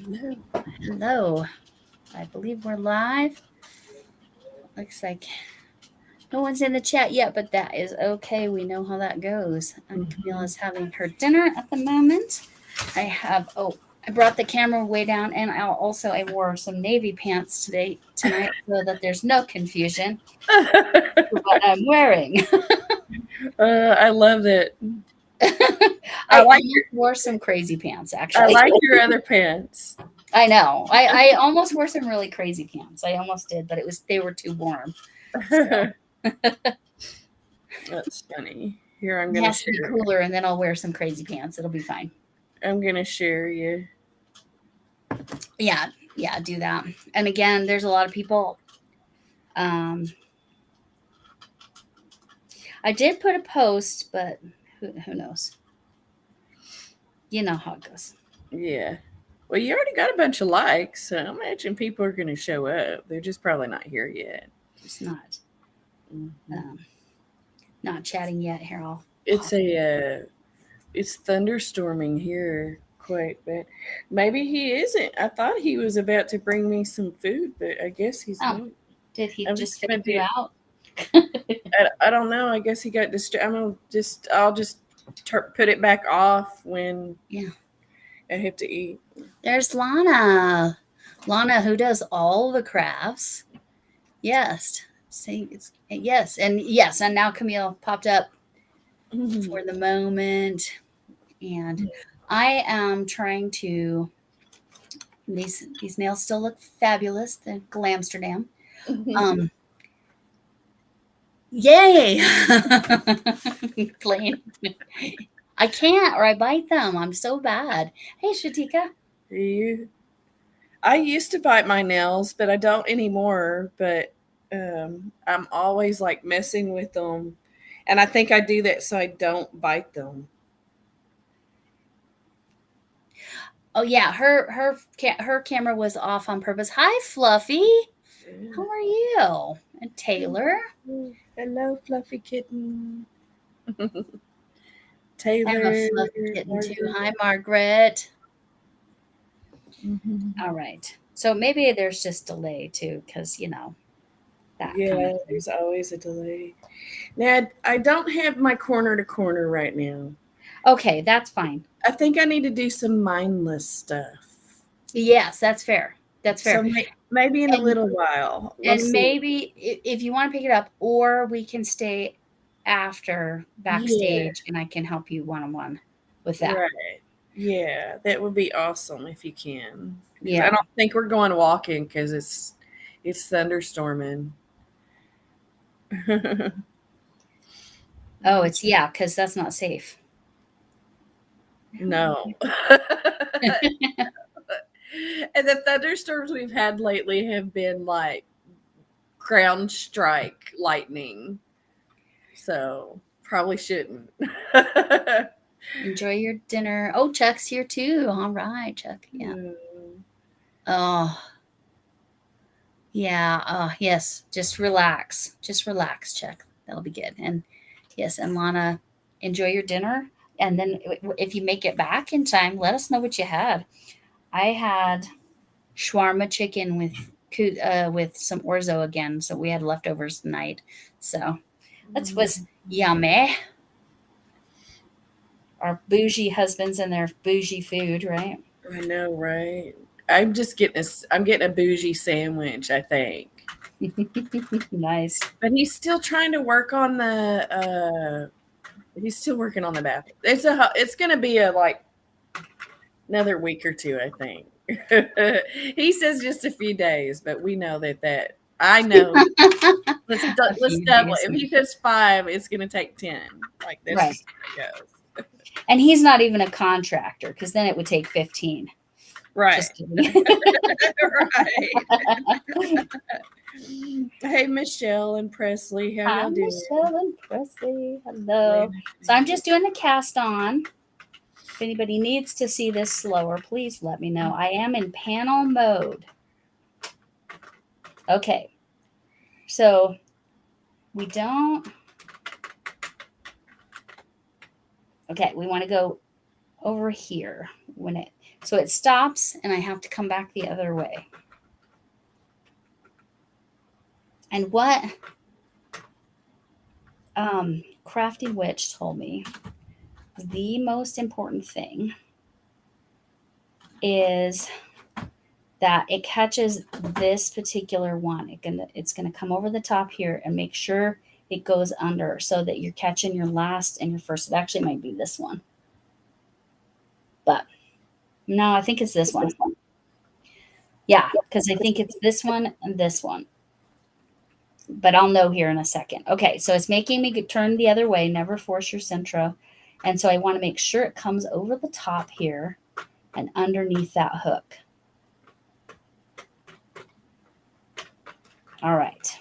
Hello. Hello. I believe we're live. Looks like no one's in the chat yet, but that is okay. We know how that goes. And Camille is having her dinner at the moment. I brought the camera way down, and I wore some navy pants tonight so that there's no confusion what I'm wearing. I love it. I I like almost wore some crazy pants, I actually. like your other pants. I know. I almost wore some really crazy pants. I almost did, but they were too warm. So That's funny. Here I'm it gonna has to be share. cooler, and then I'll wear some crazy pants. It'll be fine. I'm gonna share you. Yeah, do that. And again, there's a lot of people. Um, I did put a post, but who knows? You know how it goes. Yeah. Well, you already got a bunch of likes, so I imagine people are gonna show up. They're just probably not here yet. Just Mhm. um, not chatting yet. Here, I'll It's pop. it's thunderstorming here quite bad. Maybe he isn't. I thought he was about to bring me some food, but I guess he's Oh, not. did he I'm just just gonna fake do. you out? I don't know. I guess he got distracted. I'll just put it back off when Yeah. I have to eat. There's Lana. Lana, who does all the crafts. Yes. See, yes, and now Camille popped up Mhm. for the moment, and I am trying to. These nails still look fabulous. The Glamsterdam. Um, yay! Plain. I can't, or I bite them. I'm so bad. Hey, Shatika. You, I used to bite my nails, but I don't anymore. But I'm always like messing with them, and I think I do that so I don't bite them. Oh yeah, her camera was off on purpose. Hi, Fluffy. How are you? And Taylor. Hello, fluffy kitten. I have a Taylor, fluffy kitten too. Margaret. Hi, Margaret. Mhm. All right. So maybe there's just delay too, because that kind of Yeah, thing. there's always a delay. Now, I don't have my corner to corner right now. Okay, that's fine. I think I need to do some mindless stuff. Yes, that's fair. That's fair. So maybe in a And little while. We'll and see. maybe if you want to pick it up, or we can stay after Yeah, backstage, and I can help you one on one with that. right. Yeah, that would be awesome if you can. Because I Yeah. don't think we're going walking because it's thunderstorming. Oh, it's yeah, because that's not safe. No. And the thunderstorms we've had lately have been like ground strike lightning. So probably shouldn't. Enjoy your dinner. Oh, Chuck's here too. All right, Chuck. Yeah. Oh, yeah. Yes. Just relax. Just relax, Chuck. That'll be good. And yes, and Lana, enjoy your dinner. And then if you make it back in time, let us know what you had. I had shawarma chicken with some orzo again, so we had leftovers tonight. So that was yummy. Our bougie husbands and their bougie food, right? I know, right? I'm getting a bougie sandwich, I think. Nice. But he's still trying to work on the he's still working on the bathroom. It's going to be a like another week or two, I think. He says just a few days, but we know that I know. A Let's few double. days. If he says 5, it's going to take 10. Like that's Right. just how it goes. And he's not even a contractor because then it would take 15. Right. Just kidding. Right. Hey, Michelle and Presley, how Hi, y'all doing? Michelle and Presley. Hello. Lena, So I'm just doing the cast on. If anybody needs to see this slower, please let me know. I am in panel mode. Okay. So we don't. Okay, we want to go over here so it stops and I have to come back the other way. And what Crafty Witch told me the most important thing is that it catches this particular one. It's gonna come over the top here and make sure it goes under so that you're catching your last and your first. It actually might be this one. But no, I think it's this one. Yeah, because I think it's this one and this one. But I'll know here in a second. Okay, so it's making me turn the other way. Never force your Sentro. And so I want to make sure it comes over the top here and underneath that hook. All right,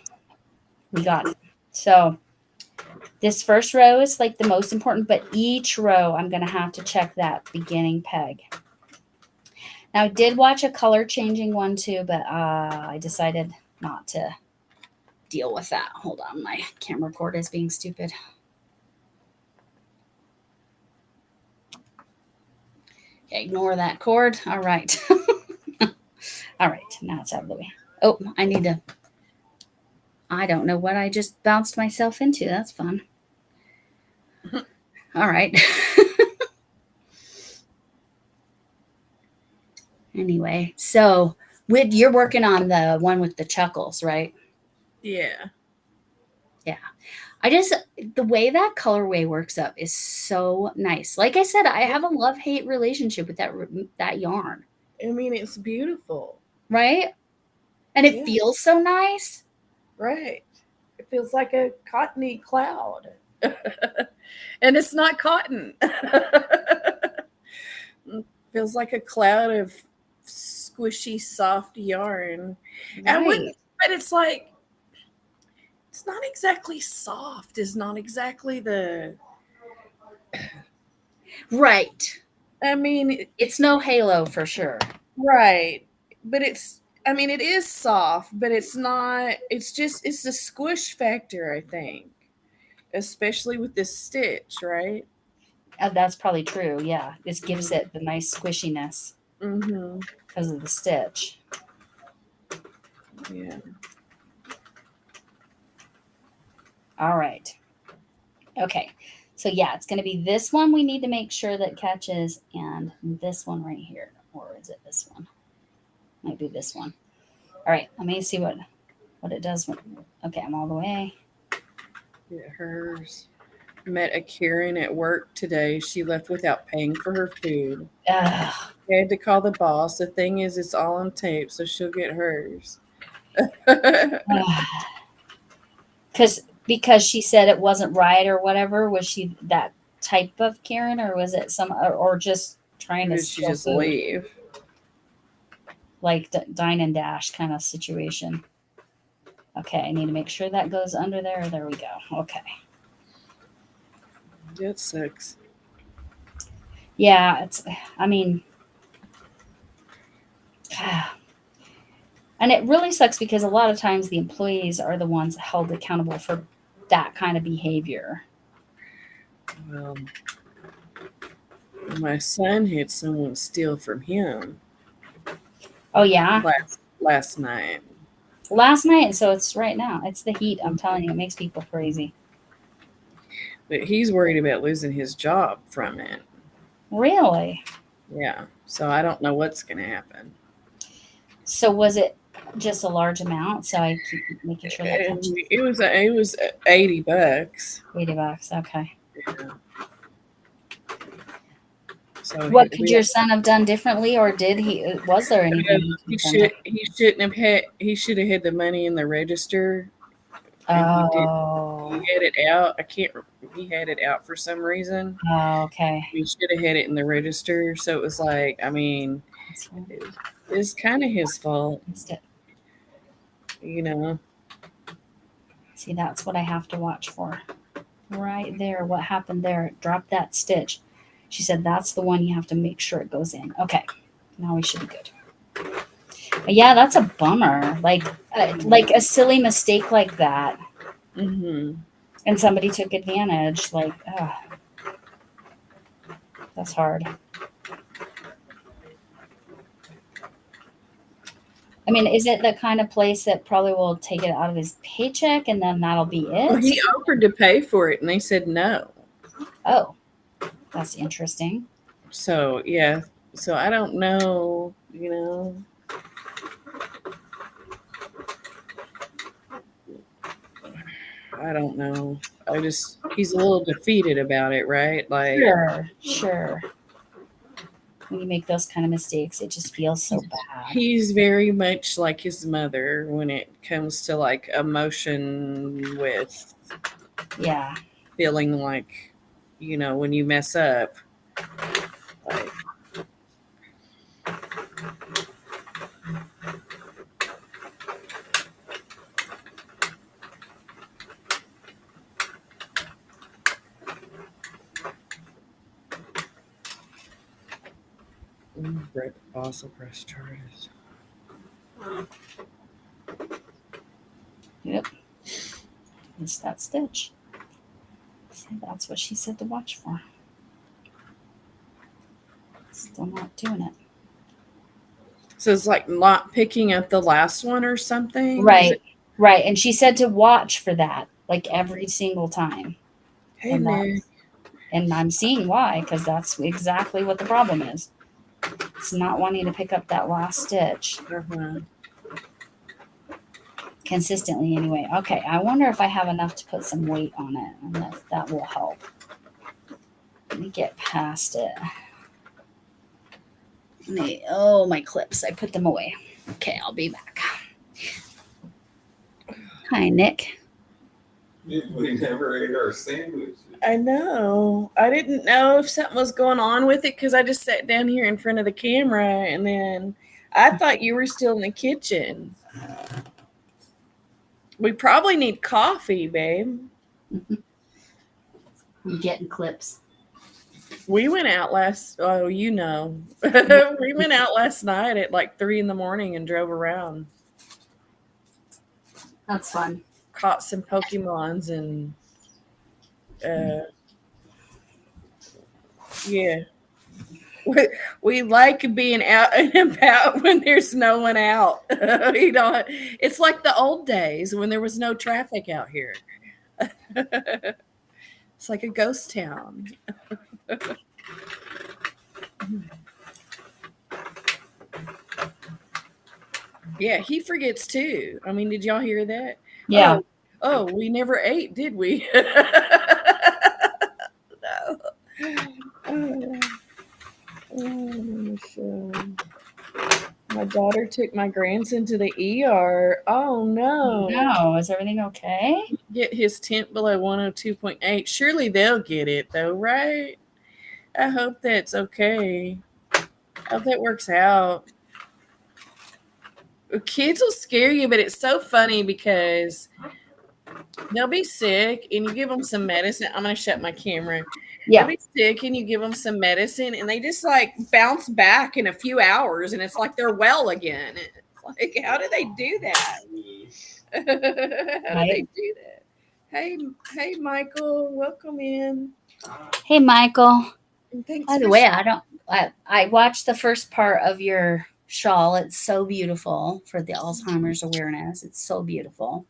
we got it. So this first row is like the most important, but each row I'm going to have to check that beginning peg. Now I did watch a color changing one too, but I decided not to deal with that. Hold on, my camera cord is being stupid. Okay, ignore that cord. All right. All right, now it's out of the way. Oh, I don't know what I just bounced myself into. That's fun. All right. Anyway, so you're working on the one with the chuckles, right? Yeah. Yeah. The way that colorway works up is so nice. Like I said, I have a love-hate relationship with that yarn. I mean, it's beautiful. Right? And it feels so nice. Right. It feels like a cottony cloud. And it's not cotton. It feels like a cloud of squishy, soft yarn. Right. But it's like, it's not exactly soft. It's not exactly the... Right. I mean... It's no halo for sure. Right. But it is soft, but it's not... It's the squish factor, I think. Especially with this stitch, right? That's probably true. Yeah. This gives it the nice squishiness because of the stitch. Yeah. All right. Okay. So yeah, it's going to be this one we need to make sure that catches, and this one right here. Or is it this one? Might be this one. All right. Let me see what it does. Okay, I'm all the way. Yeah, hers. Met a Karen at work today. She left without paying for her food. I had to call the boss. The thing is, it's all on tape, so she'll get hers. Because she said it wasn't right or whatever. Was she that type of Karen, or was it or just trying to she just leave? Like dine and dash kind of situation. Okay, I need to make sure that goes under there. There we go. Okay. That sucks. Yeah, and it really sucks because a lot of times the employees are the ones held accountable for that kind of behavior. Well, my son had someone steal from him. Oh, yeah? Last night. Last night, so it's right now. It's the heat, I'm telling you. It makes people crazy. But he's worried about losing his job from it. Really? Yeah. So I don't know what's going to happen. So was it just a large amount? So I keep making sure that it was $80. $80, okay. Yeah. So what could your son have done differently, or did he? Was there anything? He should have had the money in the register. Oh, he had it out. He had it out for some reason. Oh, okay. He should have had it in the register. So it was like, I mean, it's kind of his fault. You know. See, that's what I have to watch for. Right there. What happened there? Drop that stitch. She said that's the one you have to make sure it goes in. Okay. Now we should be good. But yeah, that's a bummer. Like a silly mistake like that. Mm-hmm. And somebody took advantage. Like, that's hard. I mean, is it the kind of place that probably will take it out of his paycheck and then that'll be Well, it? he offered to pay for it, and they said no. Oh, that's interesting. So yeah, so I don't know. I don't know. He's a little defeated about it, right? Like Sure. When you make those kind of mistakes, it just feels so bad. he's very much like his mother when it comes to like emotion with Yeah. feeling like, when you mess up. Like, break fossil press charges. Yep. It's that stitch. See, that's what she said to watch for. Still not doing it. So it's like not picking up the last one or something? Right. And she said to watch for that, like every single time. Hey, And Nick. And I'm seeing why, because that's exactly what the problem is. It's not wanting to pick up that last stitch. Uh-huh. Consistently, anyway. Okay, I wonder if I have enough to put some weight on it, and that will help. Let me get past it. My clips. I put them away. Okay, I'll be back. Hi, Nick. We never ate our sandwiches. I know. I didn't know if something was going on with it because I just sat down here in front of the camera and then I thought you were still in the kitchen. We probably need coffee, babe. I'm getting clips. We went out we went out last night at like 3 a.m. and drove around. That's fun. Caught some Pokemons and yeah. We like being out and about when there's no one out. It's like the old days when there was no traffic out here. It's like a ghost town. Yeah, he forgets too. I mean, did y'all hear that? Yeah. Oh, we never ate, did we? No. My daughter took my grandson to the ER. Oh no. No, is everything okay? Get his temp below 102.8. Surely they'll get it though, right? I hope that's okay. I hope that works out. Kids will scare you, but it's so funny because they'll be sick and you give them some medicine. I'm going to shut my camera. Yeah. They'll be sick and you give them some medicine and they just like bounce back in a few hours and it's like they're well again. It's like, how do they do that? How do they do that? Hey, Michael, welcome in. Hey, Michael. And thanks By the way, I watched the first part of your shawl. It's so beautiful for the Alzheimer's awareness. It's so beautiful.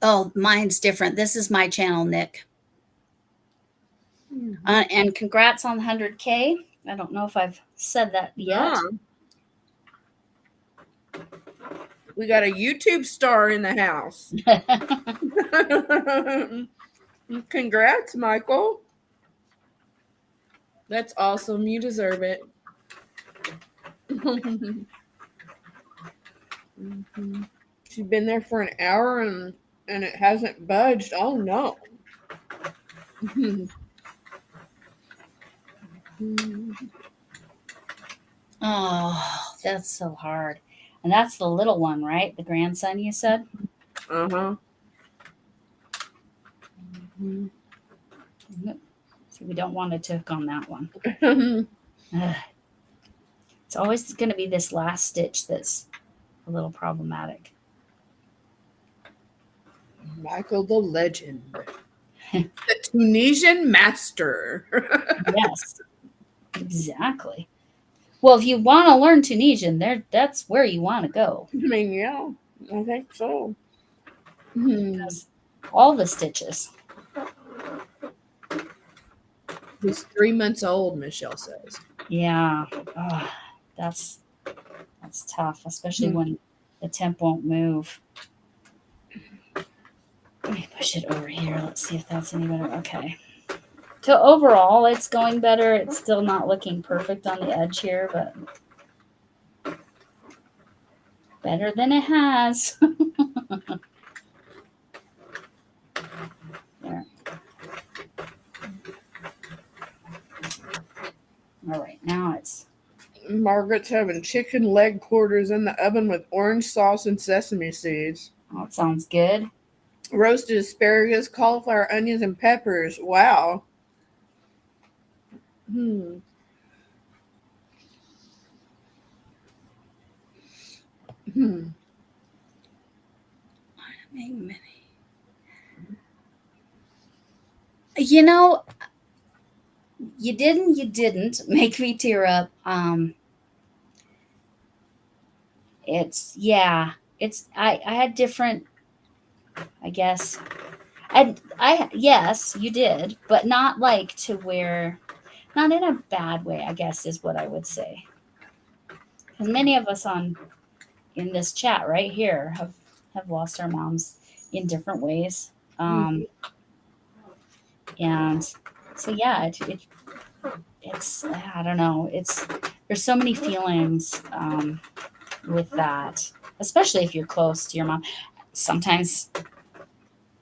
Oh, mine's different. This is my channel, Nick. Mm-hmm. And congrats on 100K. I don't know if I've said that yet. We got a YouTube star in the house. Congrats, Michael. That's awesome. You deserve it. She's been there for an hour and it hasn't budged. Oh no. Oh, that's so hard. And that's the little one, right? The grandson, you said? Uh-huh. See, we don't want to hook on that one. It's always going to be this last stitch that's a little problematic. Michael the legend. The Tunisian master. Yes. Exactly. Well, if you want to learn Tunisian, that's where you want to go. I mean, yeah, I think so. Hmm. All the stitches. He's 3 months old, Michelle says. Yeah. Oh, that's tough, especially Hmm. when the temp won't move. Let me push it over here. Let's see if that's any better. Okay. So overall, it's going better. It's still not looking perfect on the edge here, but better than it has. There. All right, now it's Margaret's having chicken leg quarters in the oven with orange sauce and sesame seeds. oh, it sounds good. Roasted asparagus, cauliflower, onions, and peppers. Wow. Hmm. Hmm. You know, you didn't make me tear up. I had different, I guess. I yes, you did, but not like to where, not in a bad way, I guess is what I would say. Because many of us in this chat right here have lost our moms in different ways. And so yeah, it's I don't know. There's so many feelings with that, especially if you're close to your mom. Sometimes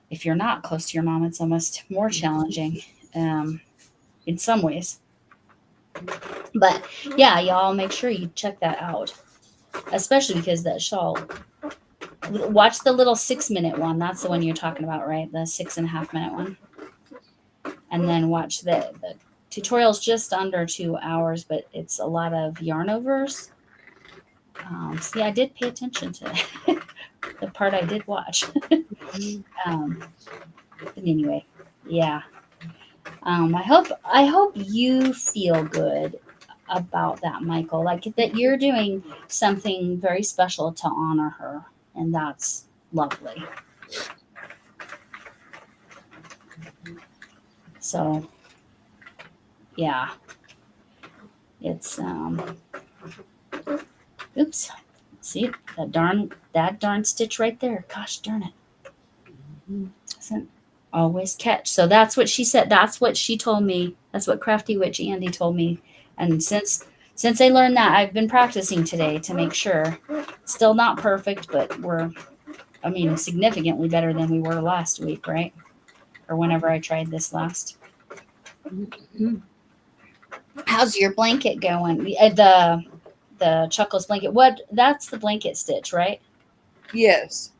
if you're not close to your mom, it's almost more challenging in some ways. But yeah, y'all make sure you check that out, especially because that shawl. Watch the little 6-minute one. That's the one you're talking about, right? The 6.5-minute one. And then watch the tutorial's just under 2 hours, but it's a lot of yarn overs. See, I did pay attention to the part I did watch. But anyway, yeah. I hope you feel good about that, Michael. Like that you're doing something very special to honor her, and that's lovely. So, yeah, it's oops. See that darn stitch right there. Gosh darn it. Doesn't always catch. So that's what she said. That's what she told me. That's what Crafty Witch Andy told me. And since I learned that, I've been practicing today to make sure. Still not perfect, but significantly better than we were last week, right? Or whenever I tried this last. How's your blanket going? The Chuckles blanket. That's the blanket stitch, right? Yes.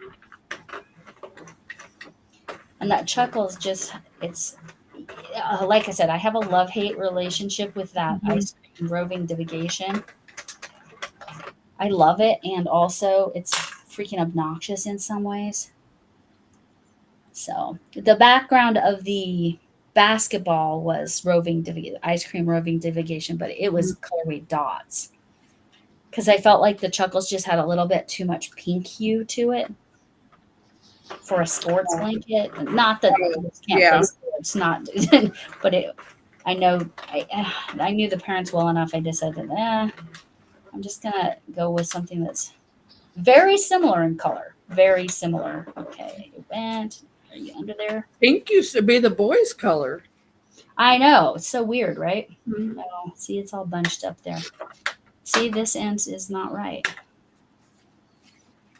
And that Chuckles it's like I said, I have a love-hate relationship with that ice cream roving divigation. I love it, and also it's freaking obnoxious in some ways. So the background of the basketball was ice cream roving divigation, but it was colorway dots. Because I felt like the Chuckles just had a little bit too much pink hue to it for a sports blanket. Not that can't play sports, not, but I know I knew the parents well enough. I decided, I'm just gonna go with something that's very similar in color. Very similar. Okay, it went. Are you under there? Pink used to be the boys' color. I know. It's so weird, right? Oh, see, it's all bunched up there. See, this end is not right.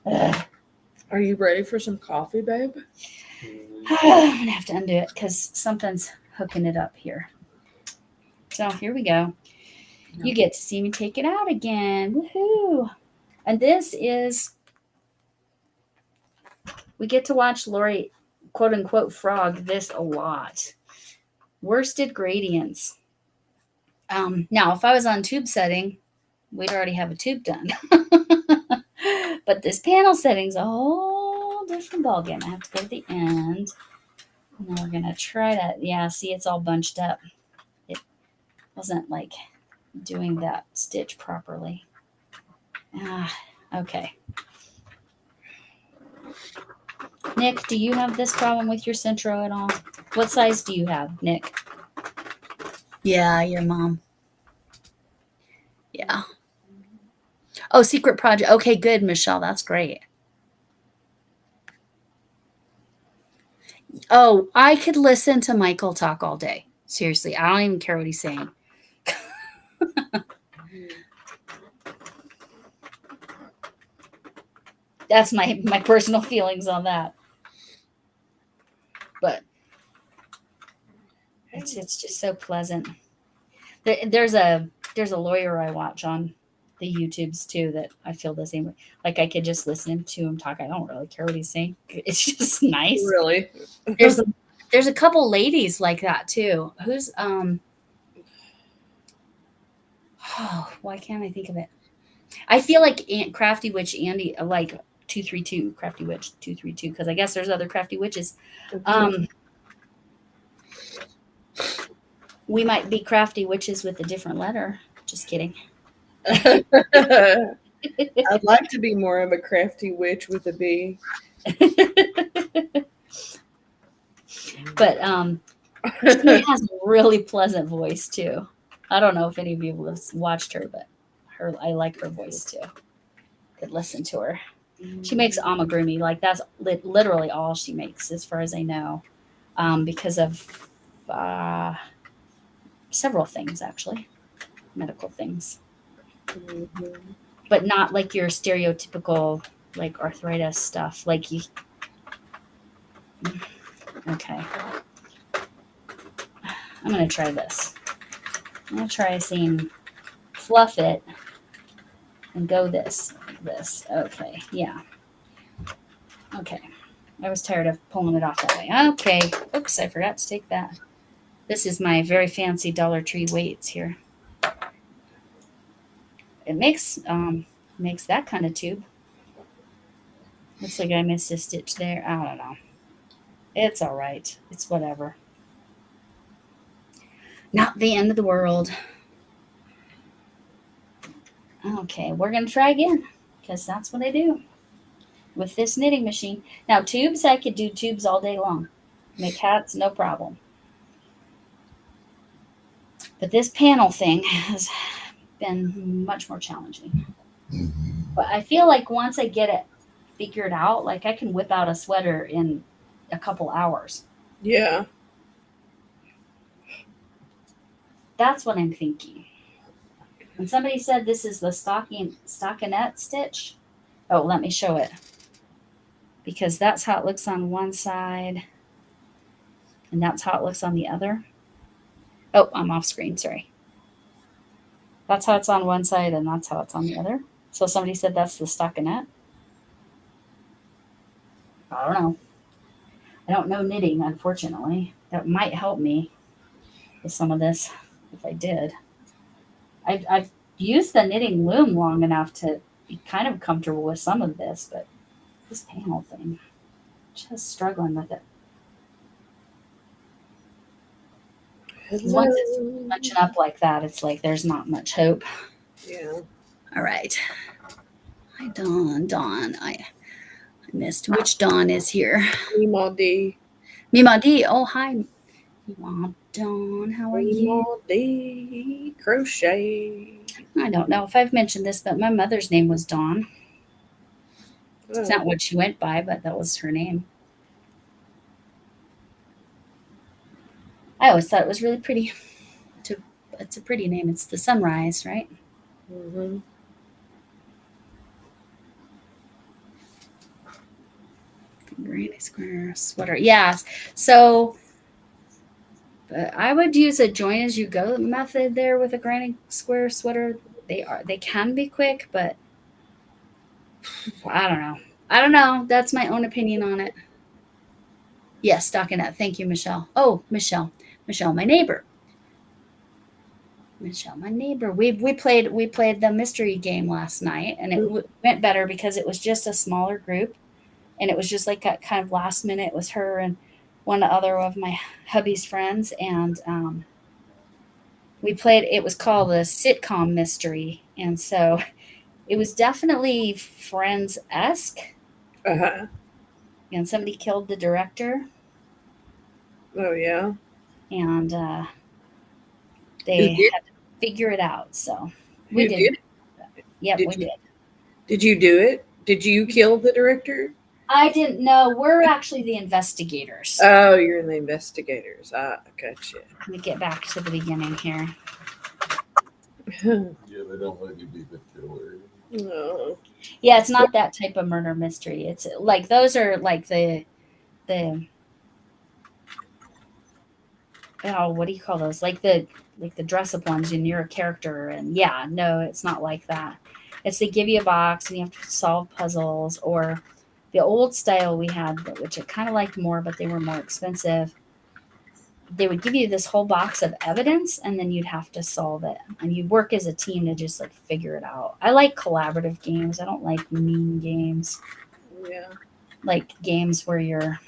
Ugh. Are you ready for some coffee, babe? I'm gonna have to undo it because something's hooking it up here. So here we go. You get to see me take it out again. Woohoo! And this is, we get to watch Lori, quote unquote, frog this a lot. Worsted gradients. Now, if I was on tube setting, we'd already have a tube done. But this panel setting's a whole different ballgame. I have to go to the end. And then we're going to try that. Yeah, see, it's all bunched up. It wasn't like doing that stitch properly. Okay. Nick, do you have this problem with your Sentro at all? What size do you have, Nick? Yeah, your mom. Yeah. Oh, secret project. Okay, good, Michelle. That's great. Oh, I could listen to Michael talk all day. Seriously, I don't even care what he's saying. That's my personal feelings on that. But it's just so pleasant. There's a lawyer I watch on the YouTubes too that I feel the same way. Like I could just listen to him talk. I don't really care what he's saying. It's just nice. Really? There's a couple ladies like that too. Who's oh, why can't I think of it? I feel like Crafty Witch Andy, like 232, Crafty Witch 232, because I guess there's other Crafty Witches. We might be Crafty Witches with a different letter. Just kidding. I'd like to be more of a crafty witch with a B. But she has a really pleasant voice too. I don't know if any of you have watched her, but I like her voice too. Could listen to her. She makes amigurumi, like that's literally all she makes, as far as I know, because of several things actually, medical things, but not like your stereotypical like arthritis stuff. Like you. Okay, I'm gonna try this. I'm gonna try saying fluff it and go this. Okay, yeah. Okay. I was tired of pulling it off that way. Okay. Oops, I forgot to take that. This is my very fancy Dollar Tree weights here. It makes that kind of tube. Looks like I missed a stitch there. I don't know. It's all right. It's whatever. Not the end of the world. Okay, we're going to try again because that's what I do with this knitting machine. Now, tubes, I could do tubes all day long. Make hats, no problem. But this panel thing has been much more challenging. But I feel like once I get it figured out, like I can whip out a sweater in a couple hours. Yeah. That's what I'm thinking. And somebody said this is the stockinette stitch. Oh, let me show it. Because that's how it looks on one side. And that's how it looks on the other. Oh, I'm off screen, sorry. That's how it's on one side and that's how it's on the other. So somebody said that's the stockinette. I don't know. I don't know knitting, unfortunately. That might help me with some of this if I did. I've used the knitting loom long enough to be kind of comfortable with some of this, but this panel thing, just struggling with it. Once it's bunching up like that, it's like there's not much hope. Yeah. All right. Hi, Dawn. I missed which Dawn is here. Mima D. Mima D. Oh, hi. Mima Dawn, how are you? Mima D. Crochet. I don't know if I've mentioned this, but my mother's name was Dawn. It's not what she went by, but that was her name. I always thought it was really pretty. It's a pretty name. It's the sunrise, right? Mm-hmm. Granny square sweater. Yes. So I would use a join as you go method there with a granny square sweater. They can be quick, but I don't know. That's my own opinion on it. Yes, stockinette. Thank you, Michelle. Oh, Michelle, my neighbor. Michelle, my neighbor. We played the mystery game last night, and it went better because it was just a smaller group, and it was just like a kind of last minute. It was her and one other of my hubby's friends, and We played, it was called a sitcom mystery. And so it was definitely Friends-esque. Uh-huh. And somebody killed the director. Oh, yeah. And Who they did? had to figure it out. So we Who did. did? Yep, Did we you? did. Did you do it? Did you kill the director? I didn't know. We're actually the investigators. Oh, you're the investigators. Ah, gotcha. Let me get back to the beginning here. Yeah, they don't let you be the killer. No. Yeah, it's not that type of murder mystery. It's like those are like the oh, what do you call those? Like the dress up ones, and you're a character. And yeah, no, it's not like that. It's they give you a box and you have to solve puzzles, or the old style we had, which I kind of liked more, but they were more expensive. They would give you this whole box of evidence, and then you'd have to solve it, and you'd work as a team to just like figure it out. I like collaborative games. I don't like mean games, Yeah. like games where you're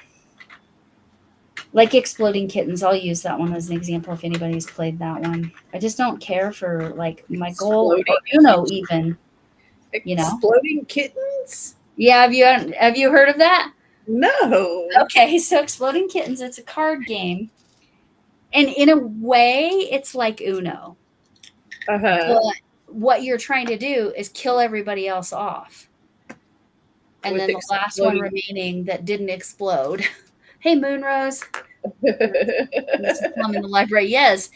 like Exploding Kittens. I'll use that one as an example if anybody's played that one. I just don't care for like my goal, or Uno even, you know. Exploding kittens? Yeah, have you heard of that? No. Okay, so Exploding Kittens, it's a card game. And in a way, it's like Uno. Uh-huh. But what you're trying to do is kill everybody else off. And With then the last one exploding- remaining that didn't explode. Hey, Moonrose. Let's come in the library. Yes,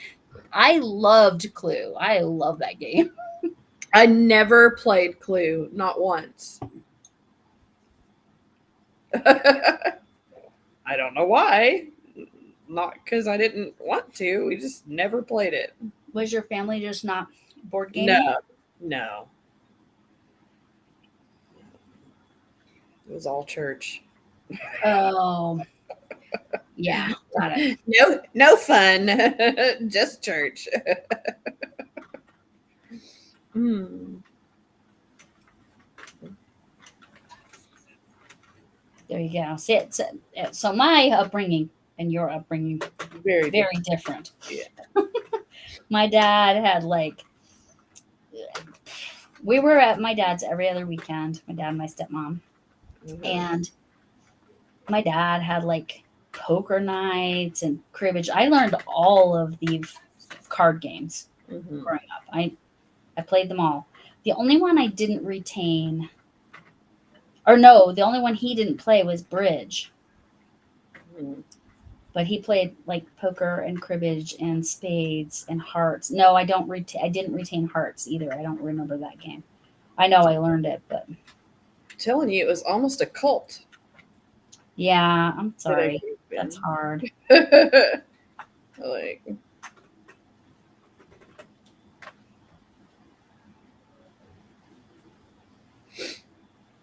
I loved Clue. I love that game. I never played Clue, not once. I don't know why. Not because I didn't want to. We just never played it. Was your family just not board gaming? No. It was all church. Oh, yeah, got it. No fun. Just church. Hmm. There you go. See, so my upbringing and your upbringing, Very very different. Yeah. My dad had like, we were at my dad's every other weekend, my dad and my stepmom. Mhm. And my dad had like poker nights and cribbage. I learned all of these card games Mhm. growing up. I played them all. The only one I didn't retain, or no, the only one he didn't play was bridge. Mhm. But he played like poker and cribbage and spades and hearts. No, I didn't retain hearts either. I don't remember that game. I know I learned it, but I'm telling you, it was almost a cult. yeah, I'm that I sorry. grew up in. That's hard. Like,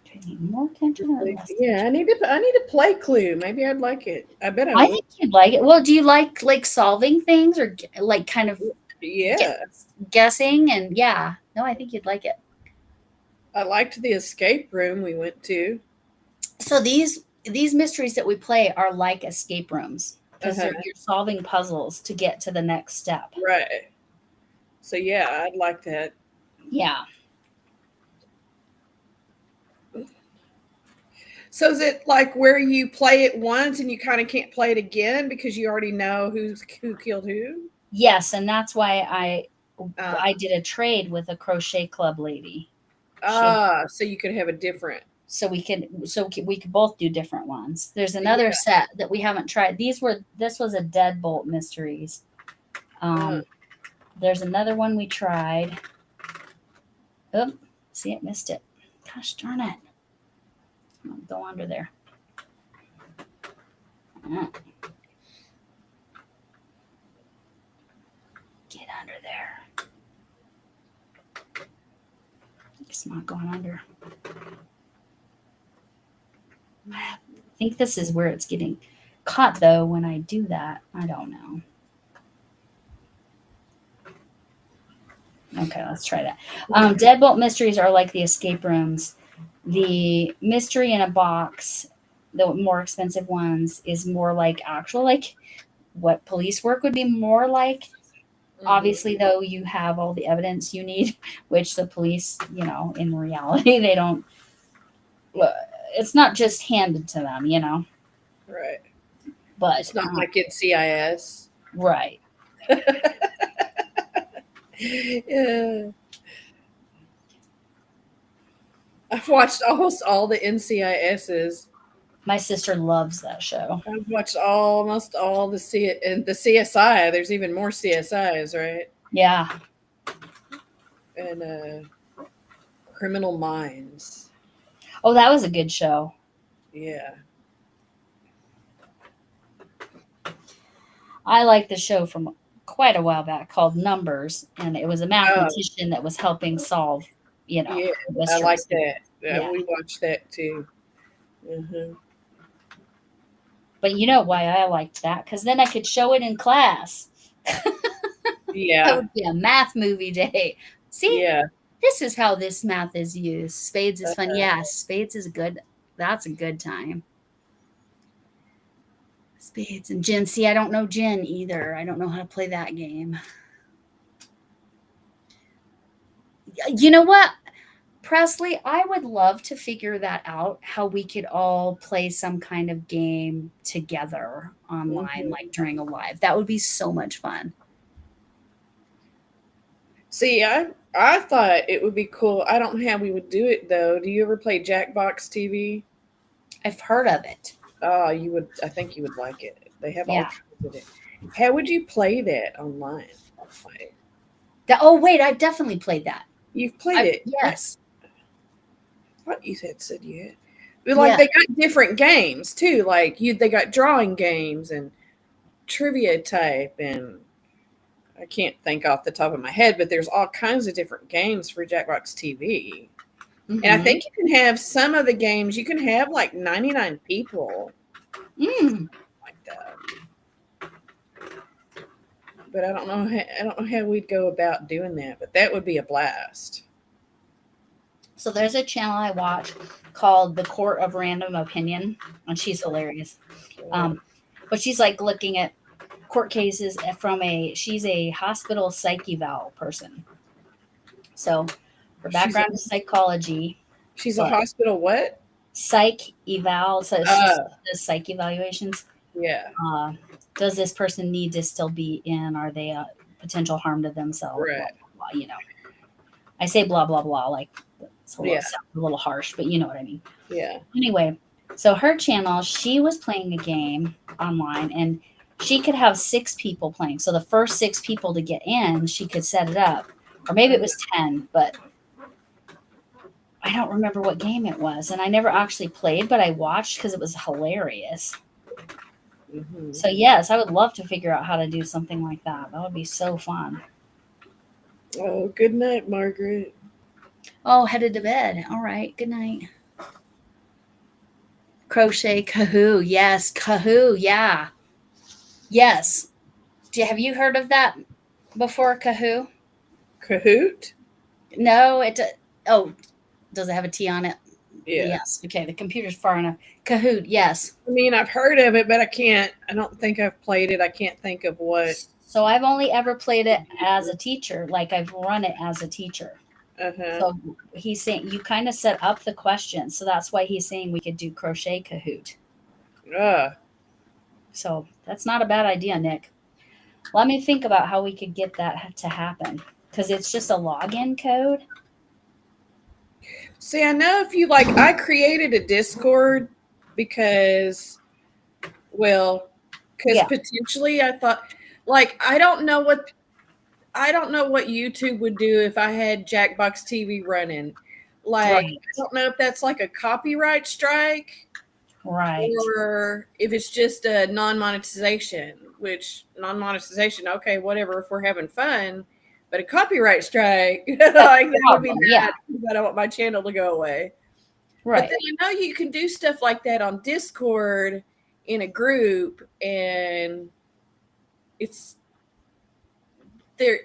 Do I need more attention or less? yeah, I need to play Clue. Maybe I'd like it. I bet I I would. think you'd like it. Well, do you like solving things or like kind of Yeah, guessing? And yeah, no, I think you'd like it. I liked the escape room we went to. So these mysteries that we play are like escape rooms because Uh-huh. you're solving puzzles to get to the next step. Right. So yeah, I'd like that. Yeah. So is it like where you play it once and you kind of can't play it again because you already know who killed who? Yes, and that's why I Uh, did a trade with a crochet club lady. So you could have a different. So we could both do different ones. There's another set that we haven't tried. This was a deadbolt mysteries. There's another one we tried. Oh, see, it missed it. Gosh darn it. I'll go under there. Get under there. It's not going under. I think this is where it's getting caught, though, when I do that. I don't know. Okay, let's try that. Deadbolt mysteries are like the escape rooms. The mystery in a box, the more expensive ones, is more like actual, like what police work would be more like. Obviously, though, you have all the evidence you need, which the police, in reality, they don't. It's not just handed to them, Right. But It's not like NCIS. right. Yeah. I've watched almost all the NCISs. My sister loves that show. I've watched almost all the CSI. There's even more CSIs, right? Yeah. And Criminal Minds. Oh, that was a good show. Yeah. I like the show from quite a while back called Numbers, and it was a mathematician that was helping solve, Yeah, mysteries. I like that. Yeah. We watched that too. Mm-hmm. But you know why I liked that? Because then I could show it in class. Yeah. That would be a math movie day. See, Yeah. this is how this math is used. Spades is fun. Yeah, spades is good. That's a good time. Spades and gin. See, I don't know gin either. I don't know how to play that game. You know what, Presley? I would love to figure that out, how we could all play some kind of game together online, like during a live. That would be so much fun. See, I thought it would be cool. I don't know how we would do it though. Do you ever play Jackbox TV? I've heard of it. Oh, you would. I think you would like it. They have all Yeah. kinds of it. How would you play that online? Like, Oh, wait, I definitely played that. you've played it. Yes. I thought you said you had. But like they got different games too. Like they got drawing games and trivia type, and I can't think off the top of my head, but there's all kinds of different games for Jackbox TV. Mm-hmm. And I think you can have some of the games. You can have like 99 people. Like that. But I don't know how we'd go about doing that. But that would be a blast. So there's a channel I watch called The Court of Random Opinion, and she's hilarious. But she's like looking at court cases she's a hospital psych eval person. So her background is psychology. She's a hospital what? Psych eval. So she does psych evaluations. Yeah. Does this person need to still be in? Are they a potential harm to themselves? Right. Blah, blah, blah, I say blah, blah, blah, like it's a little harsh, but you know what I mean. Yeah. Anyway, so her channel, she was playing a game online, and she could have 6 people playing. So the first 6 people to get in, she could set it up. Or maybe it was 10, but I don't remember what game it was. And I never actually played, but I watched because it was hilarious. Mm-hmm. So yes, I would love to figure out how to do something like that. That would be so fun. Oh, good night, Margaret. Oh, headed to bed. All right. Good night. Crochet Kahoo. Yes, Kahoo. Yeah. Yes. Have you heard of that before, Kahoo? Kahoot? No, does it have a T on it? Yeah. Yes. Okay, the computer's far enough. Kahoot, yes. I mean, I've heard of it, but I don't think I've played it. I can't think of what. So I've only ever played it as a teacher. Like I've run it as a teacher. Uh-huh. So he's saying you kind of set up the questions. So that's why he's saying we could do Crochet Kahoot. So that's not a bad idea, Nick. Let me think about how we could get that to happen. Because it's just a login code. See, I know if you I created a Discord because potentially I thought, I don't know what YouTube would do if I had Jackbox TV running. Right. I don't know if that's like a copyright strike. Right. Or if it's just a non-monetization, okay, whatever, if we're having fun. But a copyright strike, that would be bad because I don't want my channel to go away. Right. But then I know you can do stuff like that on Discord in a group, and it's there.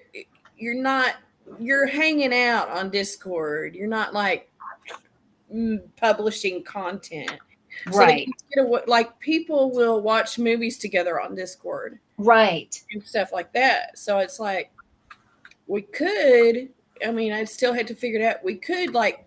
You're hanging out on Discord. You're not publishing content. Right. So people will watch movies together on Discord. Right. And stuff like that. So it's we could. I mean, I'd still had to figure it out. We could like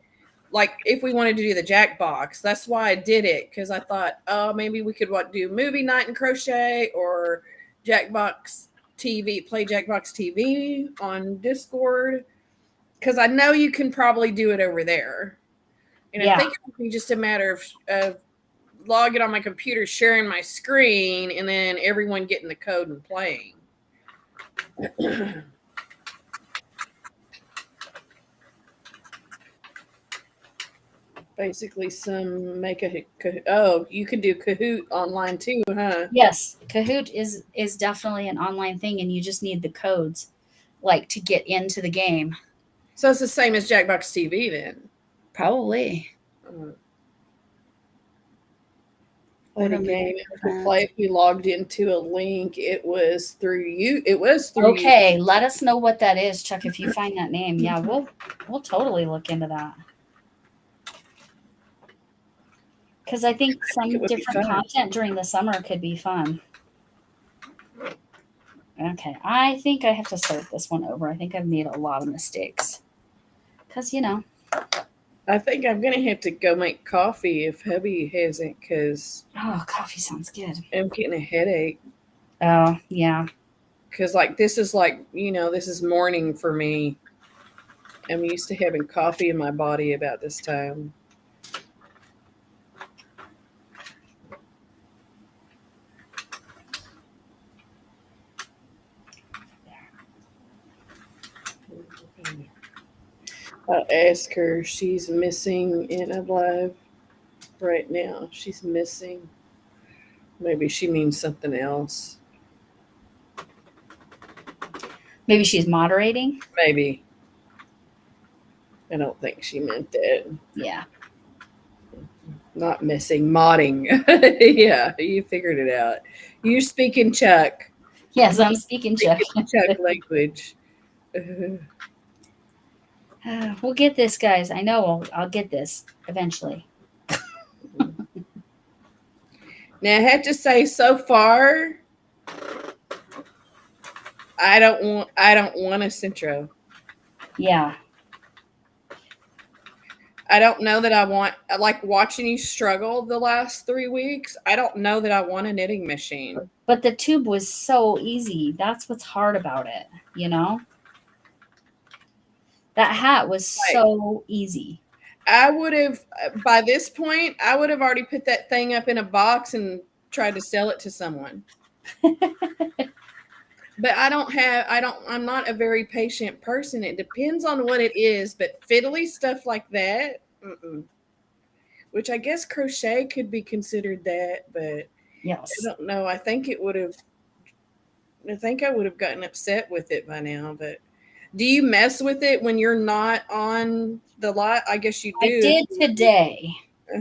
if we wanted to do the Jackbox. That's why I did it, because I thought, oh, maybe we could do movie night and crochet, or Jackbox TV, play Jackbox TV on Discord, because I know you can probably do it over there. And I think it would be just a matter of logging on my computer, sharing my screen, and then everyone getting the code and playing. Basically, you can do Kahoot online too, huh? Yes, Kahoot is definitely an online thing, and you just need the codes, like, to get into the game. So it's the same as Jackbox TV then. Probably. Play a game. If we logged into a link, it was through you. It was through. Okay, let us know what that is, Chuck. If you find that name, yeah, we'll totally look into that. Because I think some different content during the summer could be fun. Okay, I think I have to start this one over. I think I've made a lot of mistakes. Because, I think I'm going to have to go make coffee if hubby hasn't, because... Oh, coffee sounds good. I'm getting a headache. Oh, yeah. Because, this is this is morning for me. I'm used to having coffee in my body about this time. I'll ask her. She's missing in a live right now. She's missing. Maybe she means something else. Maybe she's moderating? Maybe. I don't think she meant that. Yeah. Not missing, modding. Yeah, you figured it out. You're speaking Chuck. Yes, I'm speaking Chuck. Chuck language. We'll get this, guys. I know I'll get this eventually. Now, I have to say, so far, I don't want a Sentro. Yeah. I don't know that I want, like watching you struggle the last 3 weeks. I don't know that I want a knitting machine. But the tube was so easy. That's what's hard about it, That hat was so easy. I would have, by this point, I would have already put that thing up in a box and tried to sell it to someone. But I'm not a very patient person. It depends on what it is, but fiddly stuff like that, which I guess crochet could be considered that, but yes. I don't know. I think I would have gotten upset with it by now, but do you mess with it when you're not on the lot? I guess you do. I did today,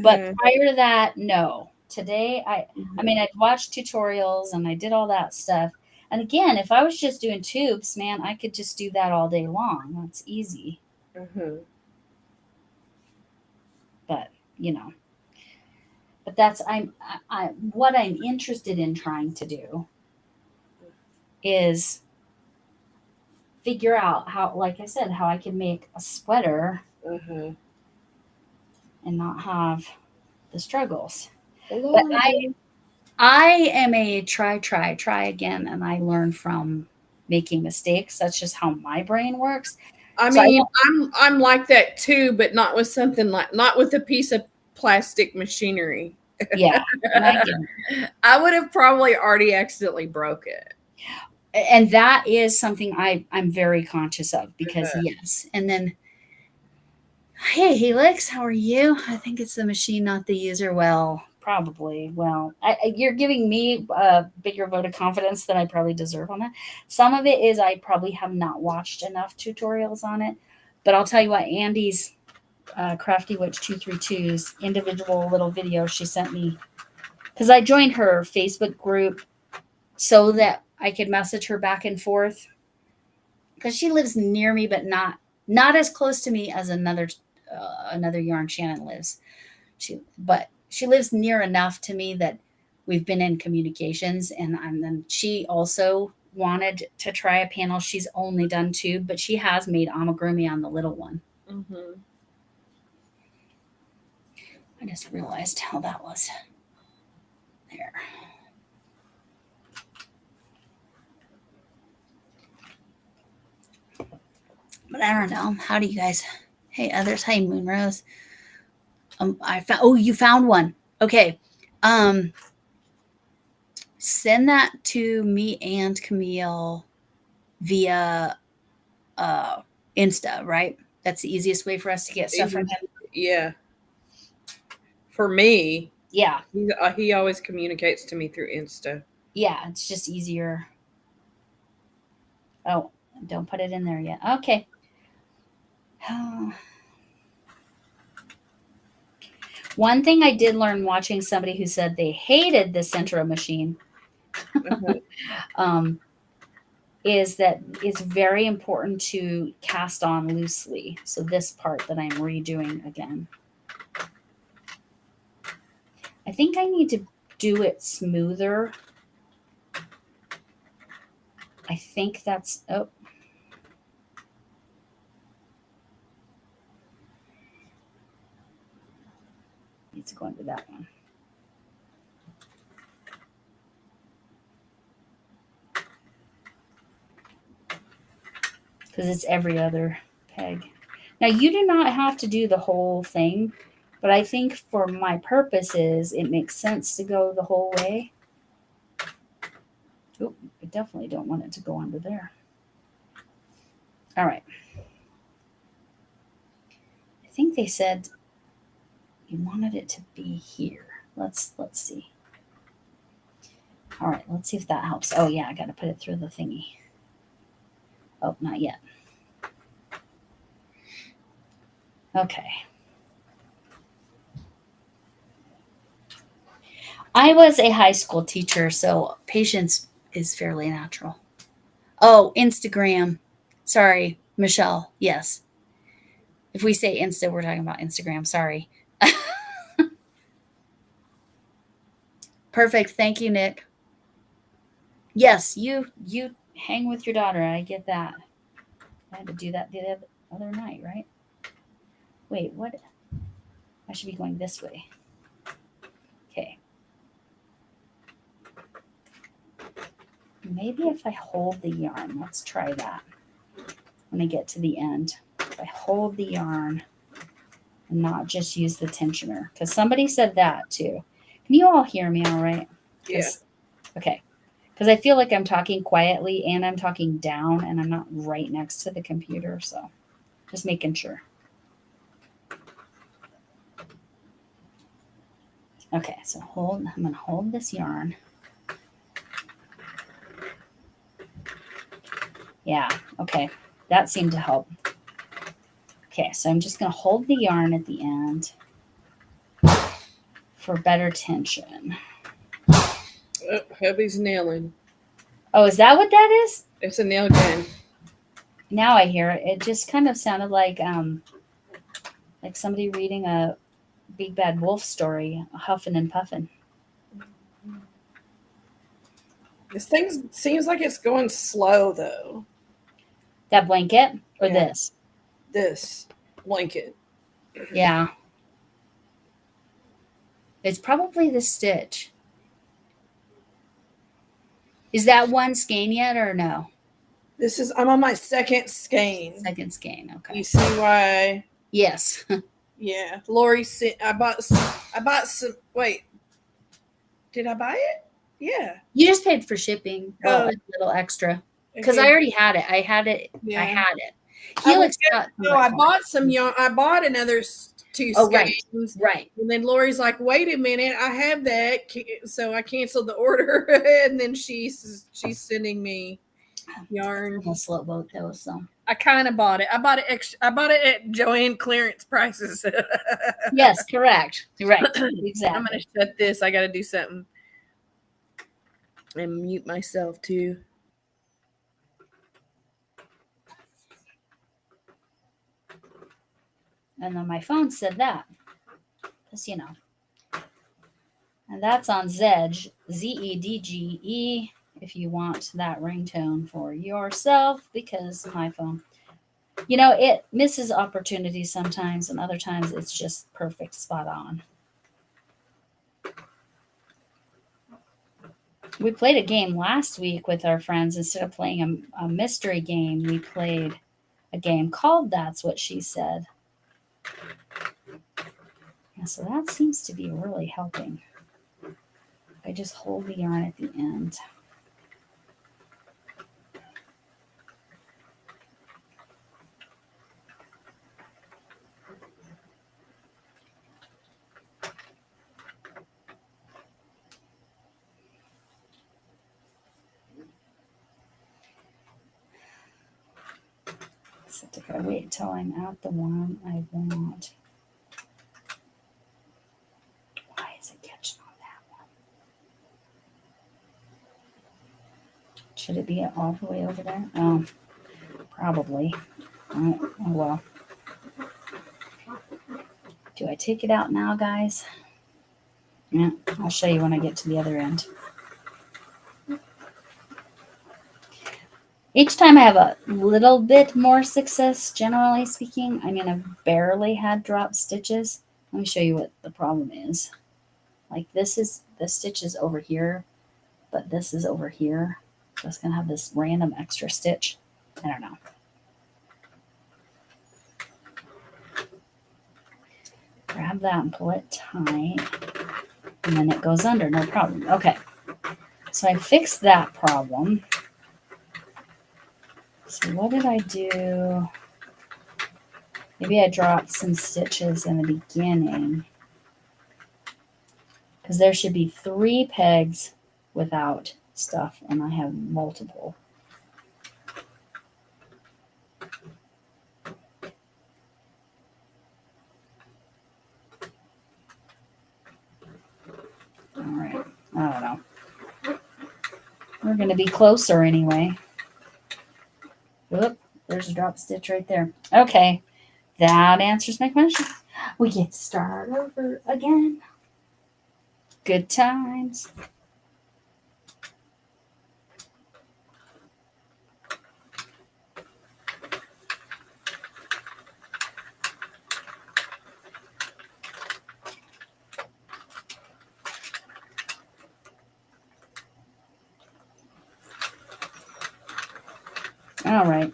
but prior to that, no. Today, I mean, I'd watched tutorials and I did all that stuff. And again, if I was just doing tubes, man, I could just do that all day long. That's easy. But, but that's, what I'm interested in trying to do is figure out how, like I said, how I can make a sweater and not have the struggles. But I am a try again, and I learn from making mistakes. That's just how my brain works. I mean, I'm like that too, but not with not with a piece of plastic machinery. Yeah. I would have probably already accidentally broke it. And that is something I'm very conscious of, because yes. And then, hey, Helix, how are you? I think it's the machine, not the user. Well, probably. Well, you're giving me a bigger vote of confidence than I probably deserve on that. Some of it is I probably have not watched enough tutorials on it. But I'll tell you what, Andy's Crafty Witch 232's individual little video she sent me, because I joined her Facebook group so that I could message her back and forth, because she lives near me, but not as close to me as another yarn Shannon lives. But she lives near enough to me that we've been in communications, and then she also wanted to try a panel. She's only done tube, but she has made amigurumi on the little one. Mm-hmm. I just realized how that was there. But I don't know. How do you guys? Hey, others. Hey, Moonrose. I found. Oh, you found one. Okay. Send that to me and Camille via Insta. Right. That's the easiest way for us to get stuff from him. Yeah. For me, Yeah. he always communicates to me through Insta. Yeah. It's just easier. Oh, don't put it in there yet. Okay. One thing I did learn watching somebody who said they hated the Sentro machine is that it's very important to cast on loosely. So this part that I'm redoing again. I think I need to do it smoother. I think that's, oh. Needs to go into that one. Because it's every other peg. Now, you do not have to do the whole thing, but I think for my purposes, it makes sense to go the whole way. Oh, I definitely don't want it to go under there. All right. I think they said you wanted it to be here. Let's see. All right, let's see if that helps. Oh, yeah, I got to put it through the thingy. Oh, not yet. Okay. I was a high school teacher, so patience is fairly natural. Oh, Instagram. Sorry, Michelle. Yes. If we say Insta, we're talking about Instagram. Sorry. Perfect. Thank you, Nick. Yes, you hang with your daughter. I get that. I had to do that the other night, right? Wait, what? I should be going this way. Okay. Maybe if I hold the yarn, let's try that. When I get to the end, if I hold the yarn and not just use the tensioner, because somebody said that too. Can you all hear me all right? Yeah. Okay. Because I feel like I'm talking quietly and I'm talking down and I'm not right next to the computer. So just making sure. Okay, so I'm going to hold this yarn. Yeah, okay. That seemed to help. Okay, so I'm just going to hold the yarn at the end for better tension. Oh, hubby's nailing. Oh, is that what that is? It's a nail gun. Now I hear it. It just kind of sounded like somebody reading a Big Bad Wolf story, huffing and puffing. This thing seems like it's going slow, though. That blanket or Yeah. this? This blanket. Yeah. It's probably the stitch. Is that one skein yet or no? I'm on my second skein. Second skein, okay. You see why? Yes. Yeah. Lori sent, I bought some, wait. Did I buy it? Yeah. You just paid for shipping. Well, a little extra. Because I already had it. I had it. Yeah. I had it. Helix got I bought some yarn. I bought another 2 skeins. Right. And then Lori's like, wait a minute, I have that. So I canceled the order. And then she's sending me yarn. A slow boat though, so I kind of bought it. I bought it extra. I bought it at Joann clearance prices. Yes, correct. Right. Exactly. I'm gonna shut this. I gotta do something. And mute myself too. And then my phone said that. Because, And that's on Zedge, Zedge. if you want that ringtone for yourself, because my phone, you know, it misses opportunities sometimes, and other times it's just perfect, spot on. We played a game last week with our friends. Instead of playing a mystery game, we played a game called That's What She Said. Yeah, so that seems to be really helping. I just hold the yarn at the end. So I gotta wait till I'm at the one I want. Why is it catching on that one? Should it be all the way over there? Oh, probably. Oh well. Do I take it out now, guys? Yeah, I'll show you when I get to the other end. Each time I have a little bit more success, generally speaking. I mean, I've barely had drop stitches. Let me show you what the problem is. Like this stitch is over here, but this is over here. So it's going to have this random extra stitch. I don't know. Grab that and pull it tight. And then it goes under, no problem. Okay. So I fixed that problem. So what did I do? Maybe I dropped some stitches in the beginning, because there should be 3 pegs without stuff, and I have multiple. All right. I don't know. We're going to be closer anyway. Whoop, there's a drop stitch right there. Okay, that answers my question. We get to start over again. Good times. All right.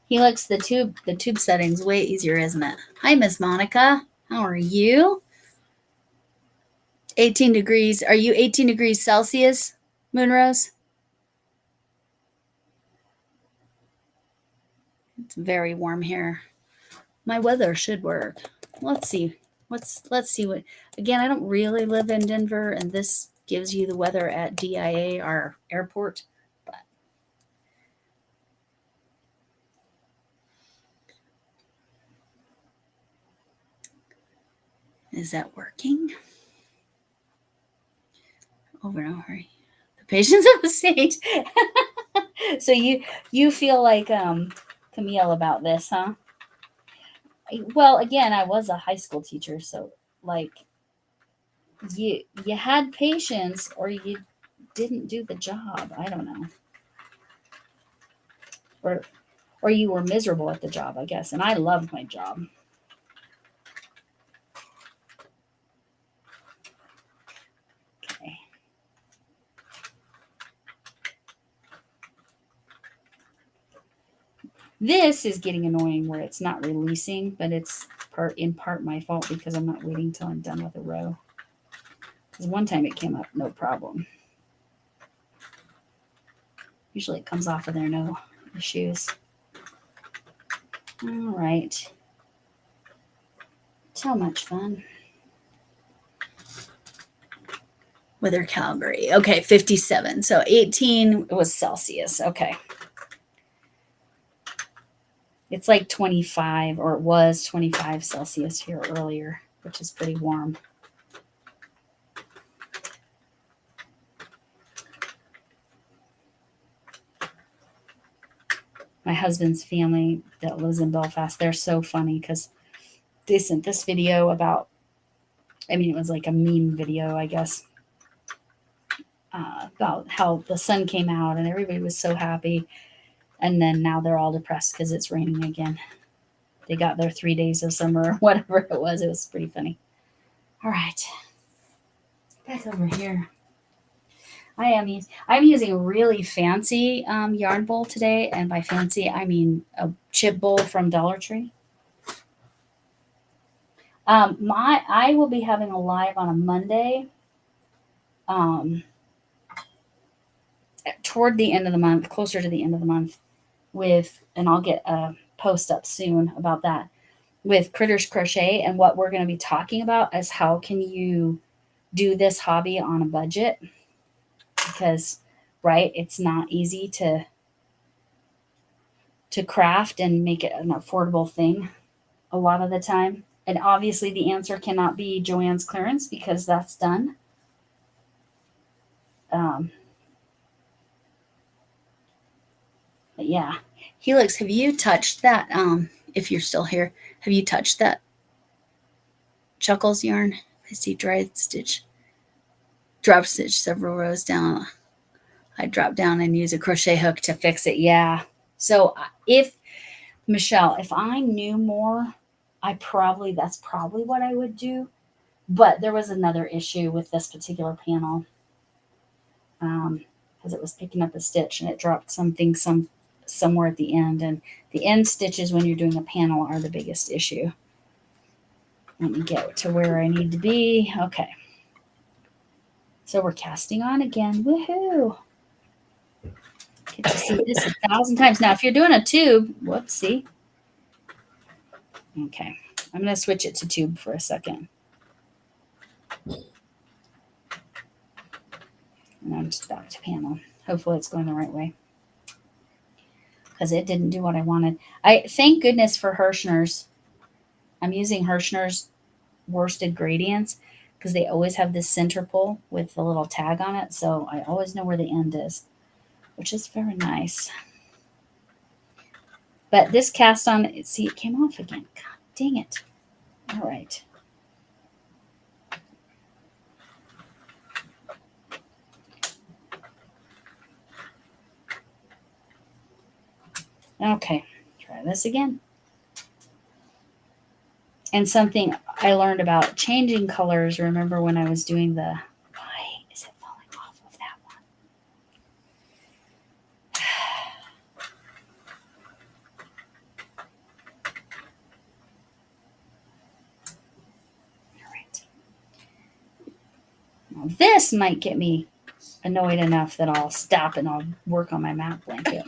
Helix, the tube setting's way easier, isn't it? Hi, Miss Monica. How are you? 18 degrees. Are you 18 degrees Celsius, Moonrose? It's very warm here. My weather should work. Let's see. Let's see what. Again, I don't really live in Denver, and this gives you the weather at DIA, our airport. But is that working? Over and over. The patience of a saint. So you feel like Camille about this, huh? Well, again, I was a high school teacher, so like you had patience or you didn't do the job. I don't know. Or you were miserable at the job, I guess. And I loved my job. Okay. This is getting annoying where it's not releasing, but it's in part my fault because I'm not waiting till I'm done with a row. Because one time it came up, no problem. Usually it comes off of there, no issues. All right. So much fun. Weather Calgary. Okay, 57. So 18 was Celsius. Okay. It's like 25, or it was 25 Celsius here earlier, which is pretty warm. My husband's family that lives in Belfast, they're so funny because they sent this video about, I mean, it was like a meme video, I guess, about how the sun came out and everybody was so happy. And then now they're all depressed because it's raining again. They got their 3 days of summer or whatever it was. It was pretty funny. All right. Back over here. I'm using a really fancy yarn bowl today. And by fancy, I mean a chip bowl from Dollar Tree. I will be having a live on a Monday. Toward the end of the month, closer to the end of the month, and I'll get a post up soon about that, with Critters Crochet. And what we're going to be talking about is how can you do this hobby on a budget, because right, it's not easy to craft and make it an affordable thing a lot of the time. And obviously the answer cannot be Joann's clearance because that's done. But yeah, Helix, have you touched that? If you're still here, have you touched that Chuckles yarn? I see drop stitch several rows down. I drop down and use a crochet hook to fix it. Yeah. So if I knew more, that's probably what I would do. But there was another issue with this particular panel, because it was picking up a stitch and it dropped somewhere at the end, and the end stitches when you're doing a panel are the biggest issue. Let me get to where I need to be. Okay. So we're casting on again. Woohoo! Get to see this 1,000 times. Now, if you're doing a tube, whoopsie. Okay. I'm going to switch it to tube for a second. And I'm just back to panel. Hopefully it's going the right way, because it didn't do what I wanted. Thank goodness for Hirschner's. I'm using Hirschner's worsted gradients because they always have this center pull with the little tag on it. So I always know where the end is, which is very nice. But this cast on, see, it came off again. God dang it. All right. Okay, try this again. And something I learned about changing colors, remember when I was doing why is it falling off of that one? All right. Now this might get me annoyed enough that I'll stop and I'll work on my mat blanket.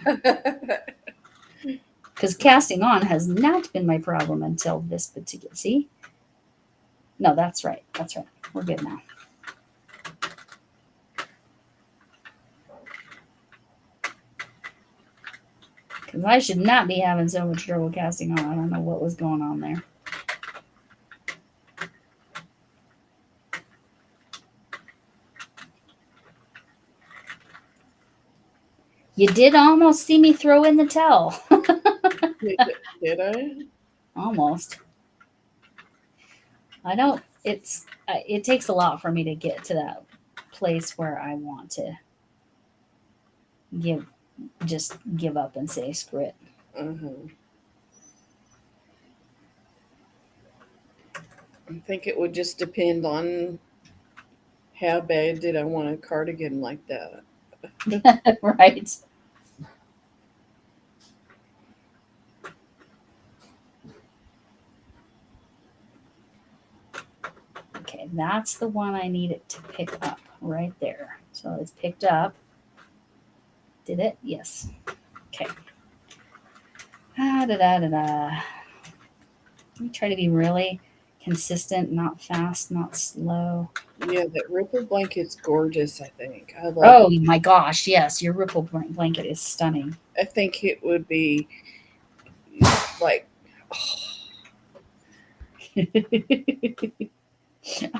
Because casting on has not been my problem until this particular, see? No, that's right. That's right. We're good now. Because I should not be having so much trouble casting on. I don't know what was going on there. You did almost see me throw in the towel. Did I? Almost. It takes a lot for me to get to that place where I want to give up and say screw it. Mm-hmm. I think it would just depend on how bad did I want a cardigan like that. Right. Okay, that's the one I need it to pick up right there. So it's picked up. Did it? Yes. Okay. Let me try to be really consistent, not fast, not slow. Yeah, that ripple blanket's gorgeous, I think. I love Oh it. my gosh, yes, your ripple blanket is stunning. I think it would be like,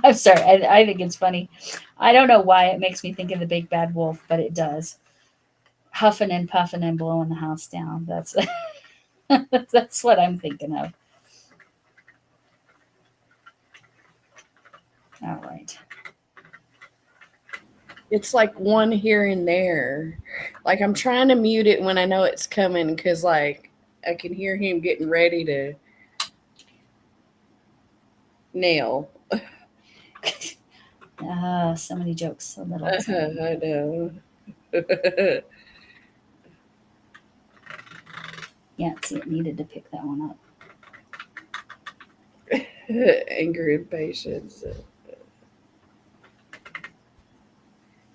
I'm sorry, I think it's funny. I don't know why it makes me think of the big bad wolf, but it does. Huffing and puffing and blowing the house down. That's that's what I'm thinking of. All right. It's like one here and there. Like I'm trying to mute it when I know it's coming because like I can hear him getting ready to nail. So many jokes, so little I time. know. Yeah, see, it needed to pick that one up. Anger and patience.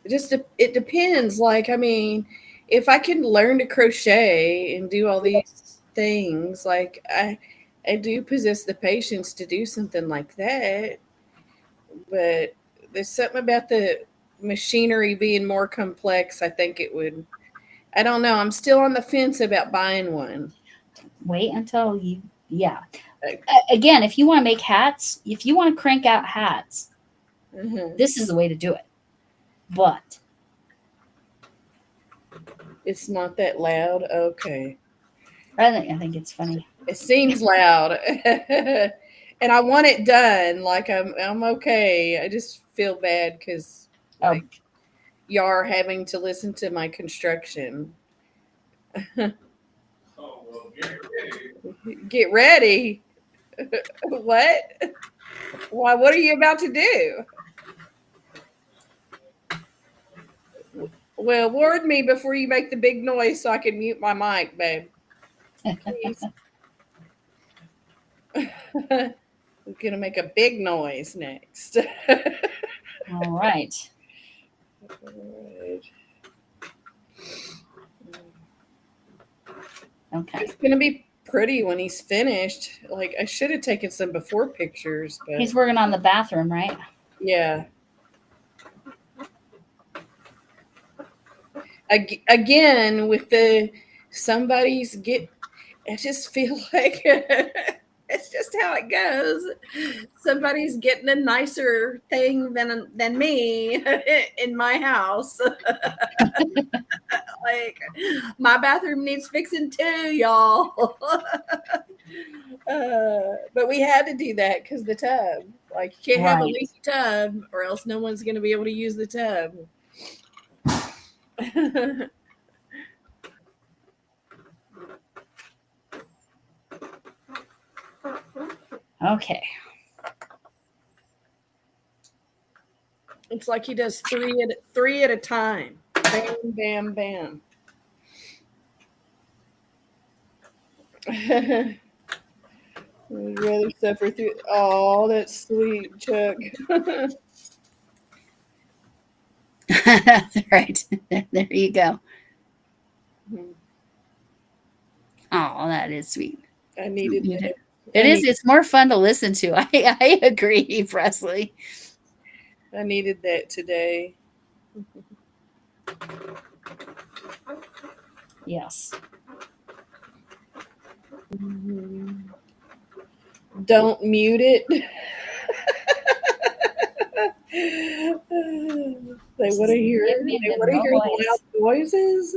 It depends. Like I mean, if I can learn to crochet and do all these things, like I do possess the patience to do something like that. But there's something about the machinery being more complex. I think it would. I don't know. I'm still on the fence about buying one. Wait until you, yeah. Like, Again, if you want to make hats, if you want to crank out hats, uh-huh. this is the way to do it. But It's not that loud. Okay. I think it's funny. It seems loud. And I want it done. Like I'm okay. I just feel bad because Oh, like y'all are having to listen to my construction. Oh, well, get ready. Get ready. What? Why? What are you about to do? Well, warn me before you make the big noise so I can mute my mic, babe. Please. We're gonna make a big noise next. all right. Alright. Okay. It's gonna be pretty when he's finished. Like I should have taken some before pictures, but He's working on the bathroom, right? yeah. Again, with the somebody's get, I just feel like it's just how it goes. Somebody's getting a nicer thing than me in my house. Like my bathroom needs fixing too, y'all. But we had to do that because the tub. Like you can't have a Right. leaky tub, or else no one's going to be able to use the tub. Okay. It's like he does three at a time. Bam, bam, bam. I'd rather suffer through. Oh, that's sweet, Chuck. Right. There you go. Oh, that is sweet. I needed that. It is. It's more fun to listen to. I agree, Presley. I needed that today. Yes. Don't mute it. They want to hear. They want to hear loud noises.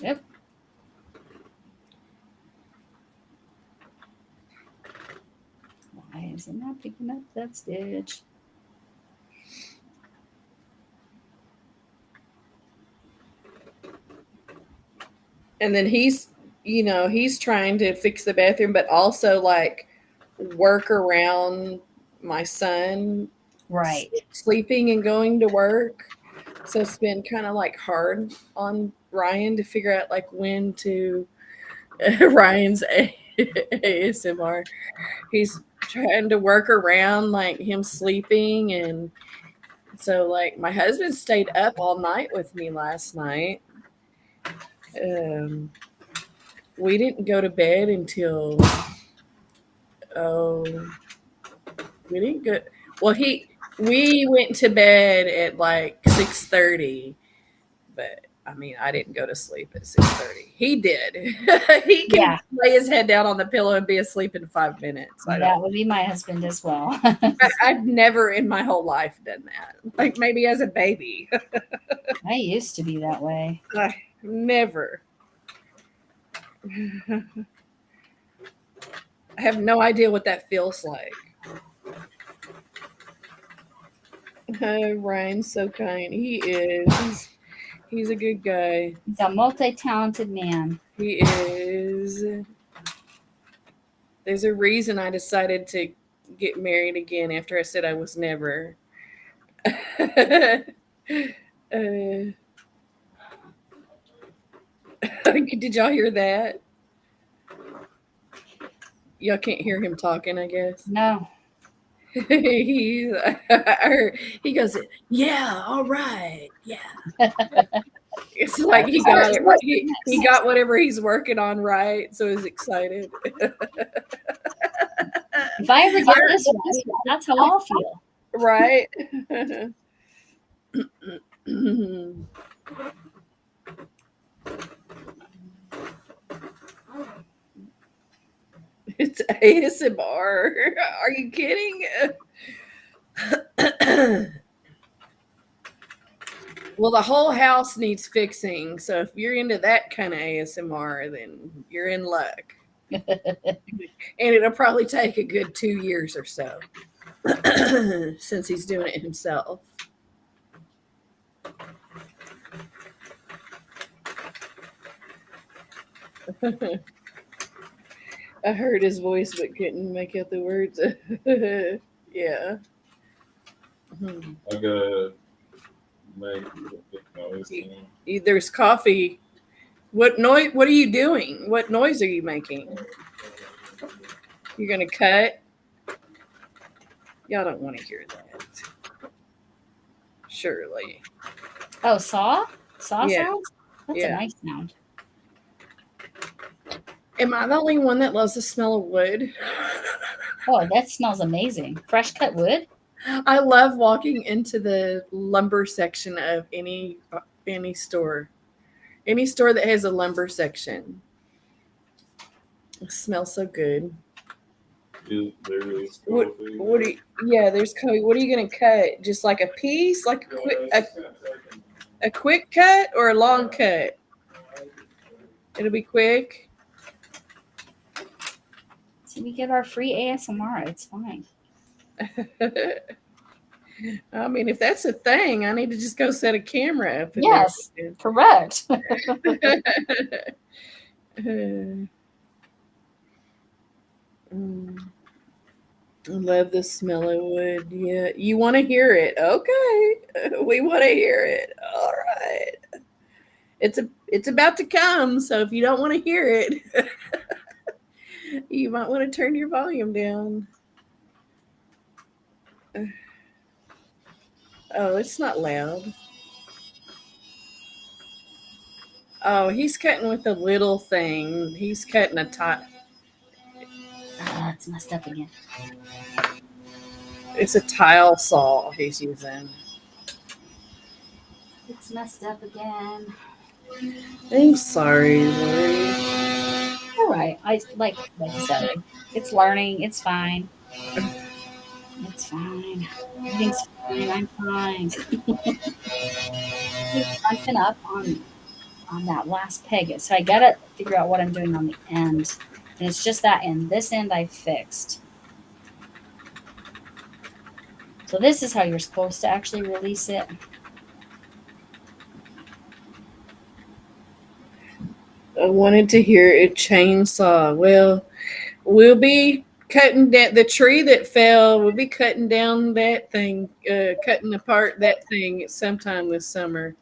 Yep. Why is it not picking up that stitch? And then he's trying to fix the bathroom, but also like work around my son Right. sleeping and going to work. So it's been kind of like hard on Ryan to figure out like when to Ryan's ASMR. He's trying to work around like him sleeping, and so like my husband stayed up all night with me last night. We didn't go to bed until we didn't go. Well, we went to bed at like 6:30, but I mean I didn't go to sleep at 6:30. He did. He can lay his head down on the pillow and be asleep in 5 minutes. That would be my husband as well. I've never in my whole life done that. Like maybe as a baby. I used to be that way. Never. I have no idea what that feels like. Ryan's so kind. He is. He's a good guy. He's a multi-talented man. He is. There's a reason I decided to get married again after I said I was never. Did y'all hear that? Y'all can't hear him talking, I guess. No. he goes, yeah, all right, yeah. It's like he got it. He got whatever he's working on right, so he's excited. If I ever get this right, that's how I'll feel. Right. It's ASMR. Are you kidding? Well, the whole house needs fixing. So if you're into that kind of ASMR, then you're in luck. And it'll probably take a good 2 years or so since he's doing it himself. I heard his voice but couldn't make out the words. Yeah. I gotta make noise. There's coffee. What noise? What are you doing? What noise are you making? You're gonna cut? Y'all don't want to hear that. Surely. Oh, saw? Saw Yeah. sounds? That's a nice sound. Am I the only one that loves the smell of wood? Oh, that smells amazing. Fresh cut wood? I love walking into the lumber section of any store. Any store that has a lumber section. It smells so good. There's What do you, yeah, there's coffee. What are you gonna cut? Just like a piece? Like a quick cut or a long cut? It'll be quick. So we get our free ASMR. It's fine. I mean, if that's a thing, I need to just go set a camera up. Yes, correct. I love the smell of wood. Yeah, you want to hear it? Okay, we want to hear it. All right, it's about to come. So if you don't want to hear it, you might want to turn your volume down. Oh, it's not loud. Oh, he's cutting with a little thing. He's cutting a tile. Ah, it's messed up again. It's a tile saw he's using. It's messed up again. I'm sorry, Lori. All right. Like I said, it's learning. It's fine. It's fine. Everything's fine. I'm fine. Crunching up on that last peg. So I gotta figure out what I'm doing on the end. And it's just that end. This end I fixed. So this is how you're supposed to actually release it. I wanted to hear a chainsaw. Well, we'll be cutting down the tree that fell. We'll be cutting down that thing, cutting apart that thing sometime this summer.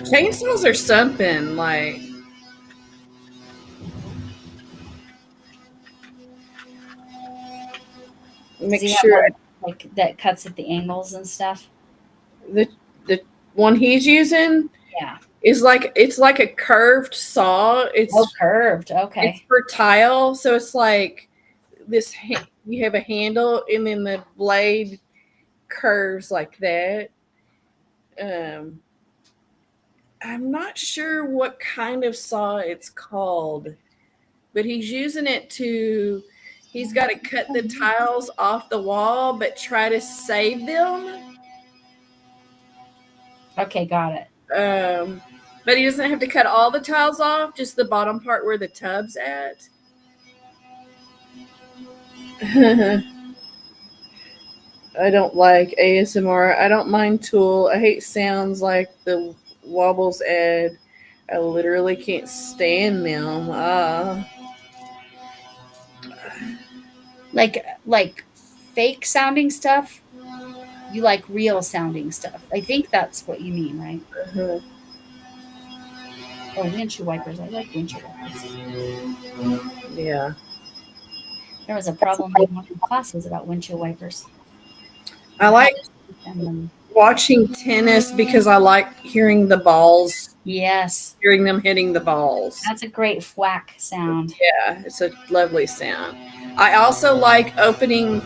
Chainsaws are something like. Make Does he have sure one, like that cuts at the angles and stuff. the one he's using Yeah. is like it's like a curved saw. It's Curved. Okay. It's for tile, so it's like this. You have a handle, and then the blade curves like that. I'm not sure what kind of saw it's called, but he's using it to. He's got to cut the tiles off the wall, but try to save them. Okay, got it. But he doesn't have to cut all the tiles off, just the bottom part where the tub's at. I don't like ASMR. I don't mind Tool. I hate sounds like the wobbles ad. I literally can't stand them. Like fake sounding stuff. You like real sounding stuff. I think that's what you mean, right? Uh-huh. Oh, windshield wipers. I like windshield wipers. Yeah. There was a problem in one of the classes about windshield wipers. I like And watching tennis because I like hearing the balls, yes, hearing them hitting the balls. that's a great whack sound. Yeah, it's a lovely sound. I also like opening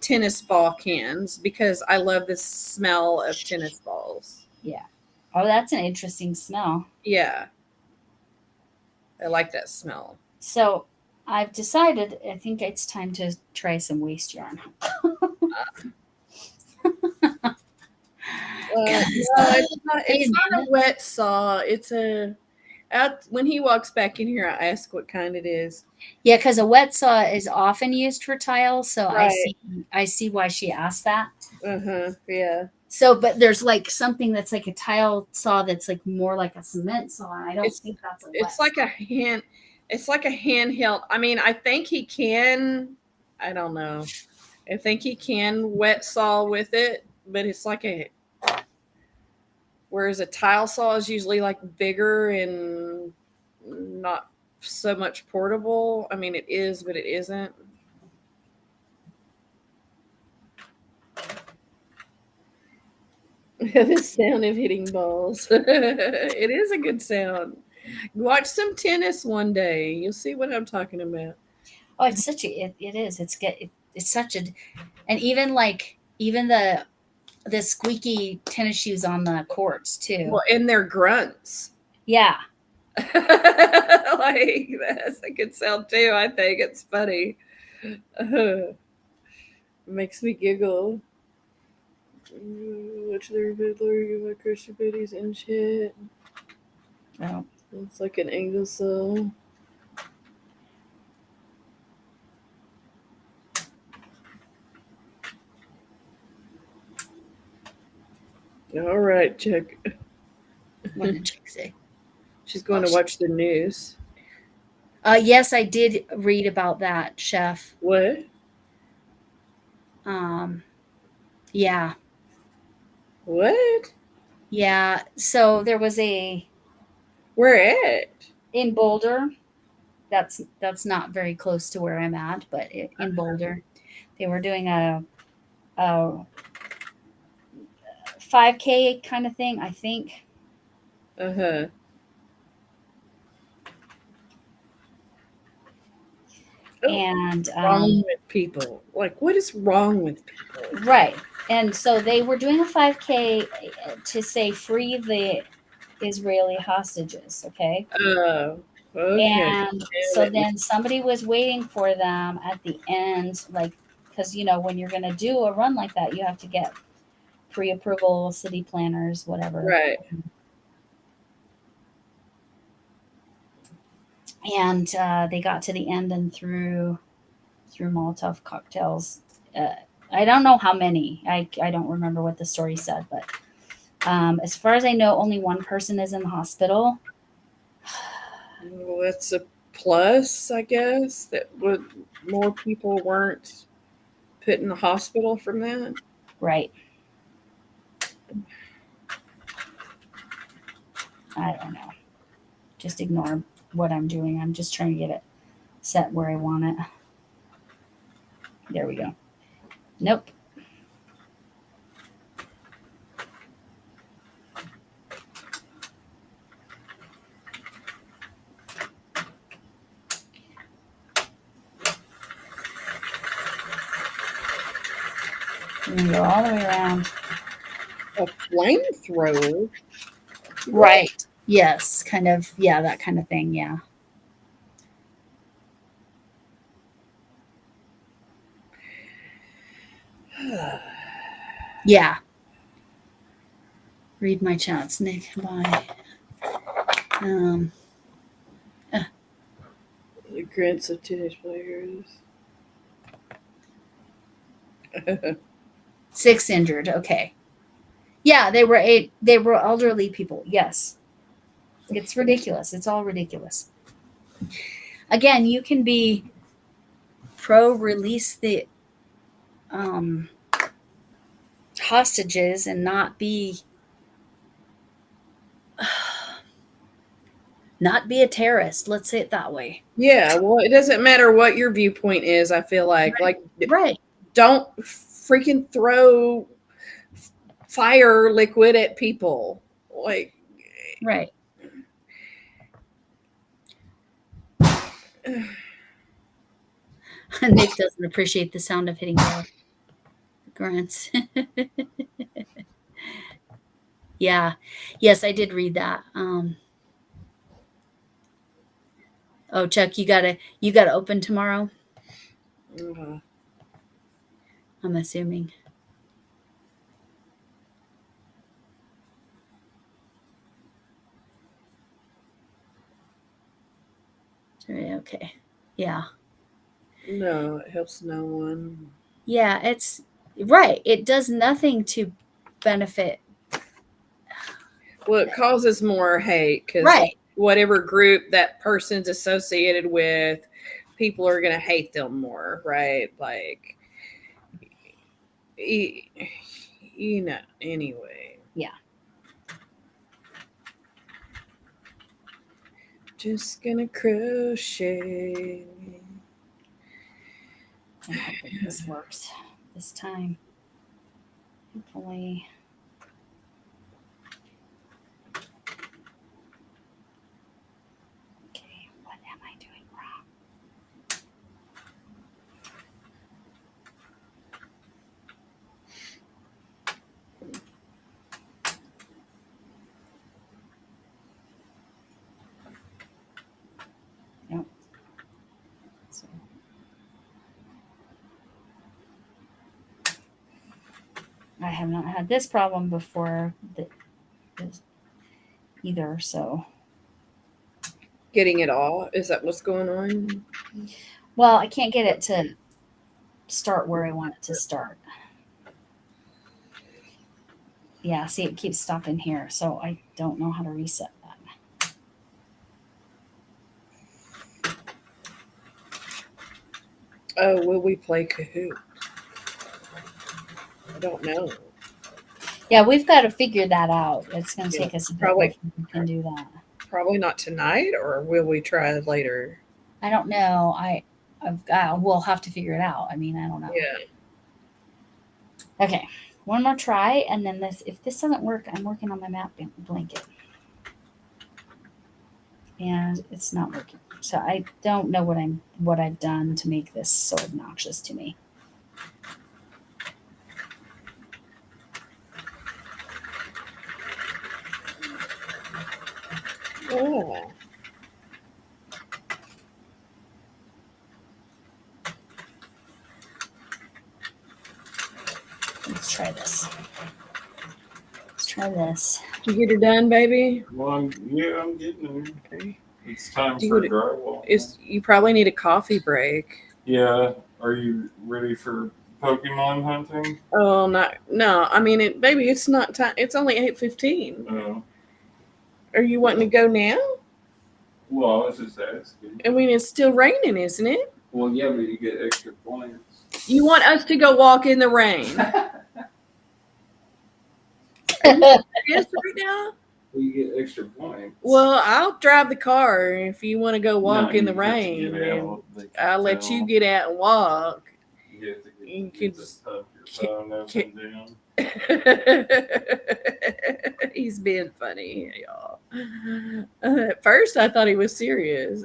tennis ball cans because I love the smell of tennis balls. Yeah. Oh, that's an interesting smell. Yeah. I like that smell. So I've decided I think it's time to try some waste yarn. It's not a wet saw. It's a when he walks back in here, I ask what kind it is. Yeah, because a wet saw is often used for tile, so Right. I see why she asked that. Yeah. So, but there's like something that's like a tile saw that's like more like a cement saw, and I don't think that's a wet. It's like a hand. It's like a handheld. I mean, I think he can. I don't know. I think he can wet saw with it, but it's like a. Whereas a tile saw is usually like bigger and not so much portable. I mean, it is, but it isn't. The sound of hitting balls. It is a good sound. Watch some tennis one day. You'll see what I'm talking about. Oh, it's such a it is. It's such a, and even the squeaky tennis shoes on the courts too. Well, and their grunts. Yeah. Like that's a good sound too. I think it's funny. It makes me giggle. Watch their video about Christian Betty's and shit. Oh. It's like an angle saw. All right, Chuck. What did Chuck say? She's going to watch the news. Yes, I did read about that, Chef. What? Yeah. What? Yeah. So there was Where at? in Boulder. That's not very close to where I'm at, but in Boulder, they were doing a 5K kind of thing, I think. Uh-huh. And wrong with people. Like, what is wrong with people? Right. And so they were doing a 5K to say free the Israeli hostages, okay? Oh, okay. And so then somebody was waiting for them at the end, like, because, when you're going to do a run like that, you have to get pre-approval, city planners, whatever. Right. And they got to the end and threw Molotov cocktails. I don't know how many. I don't remember what the story said, but as far as I know, only one person is in the hospital. Well, that's a plus, I guess, that more people weren't put in the hospital from that. Right. I don't know. Just ignore what I'm doing. I'm just trying to get it set where I want it. There we go. Nope. I'm going to go all the way around. A flamethrower? Right. Yes. Kind of. Yeah, that kind of thing. Yeah. Yeah. read my chats, Nick. Bye. The grants of tennis players. 6 injured. Okay. Yeah, they were elderly people. Yes. It's ridiculous. It's all ridiculous. Again, you can be pro release the hostages and not be a terrorist. Let's say it that way. Yeah, well, it doesn't matter what your viewpoint is. I feel like Right. don't freaking throw fire liquid at people. Like, Right. Nick doesn't appreciate the sound of hitting the grunts. Yeah. Yes, I did read that. Oh, Chuck, you gotta open tomorrow. I'm assuming. Okay. Yeah. no, it helps no one. Yeah, it's right. It does nothing to benefit. Well, it causes more hate because Right. whatever group that person's associated with, people are going to hate them more, right? Like, you know, anyway. Yeah. Just gonna crochet. I'm hoping this works this time. Hopefully. Okay, what am I doing wrong? Nope. So. I have not had this problem before either, so. Getting it all? Is that what's going on? Well, I can't get it to start where I want it to start. Yeah, see, it keeps stopping here, so I don't know how to reset that. Oh, will we play Kahoot? I don't know. Yeah, we've got to figure that out. It's going to take us a bit probably- before we can do that. Probably not tonight, or will we try later? I don't know. We'll have to figure it out. I mean, I don't know. Yeah. Okay, one more try, and then if this doesn't work, I'm working on my map blanket, and it's not working. So I don't know what I've done to make this so obnoxious to me. Oh. Let's try this. Let's try this. Did you get it done, baby? Well, I'm getting there. Okay. It's time Do for you- drywall. You probably need a coffee break. Yeah. Are you ready for Pokemon hunting? Oh, no. I mean, baby, it's not time. It's only 8:15. No. Are you wanting to go now? Well, I was just asking. I mean, it's still raining, isn't it? Well, yeah, but you get extra points. You want us to go walk in the rain? Yes, right now? Well, you get extra points. Well, I'll drive the car if you want to go walk No, in the you have to rain. get out. They can I'll let tell. you get out and walk. You have to You get could to just- tap your phone up and down. He's being funny, y'all. At first, I thought he was serious.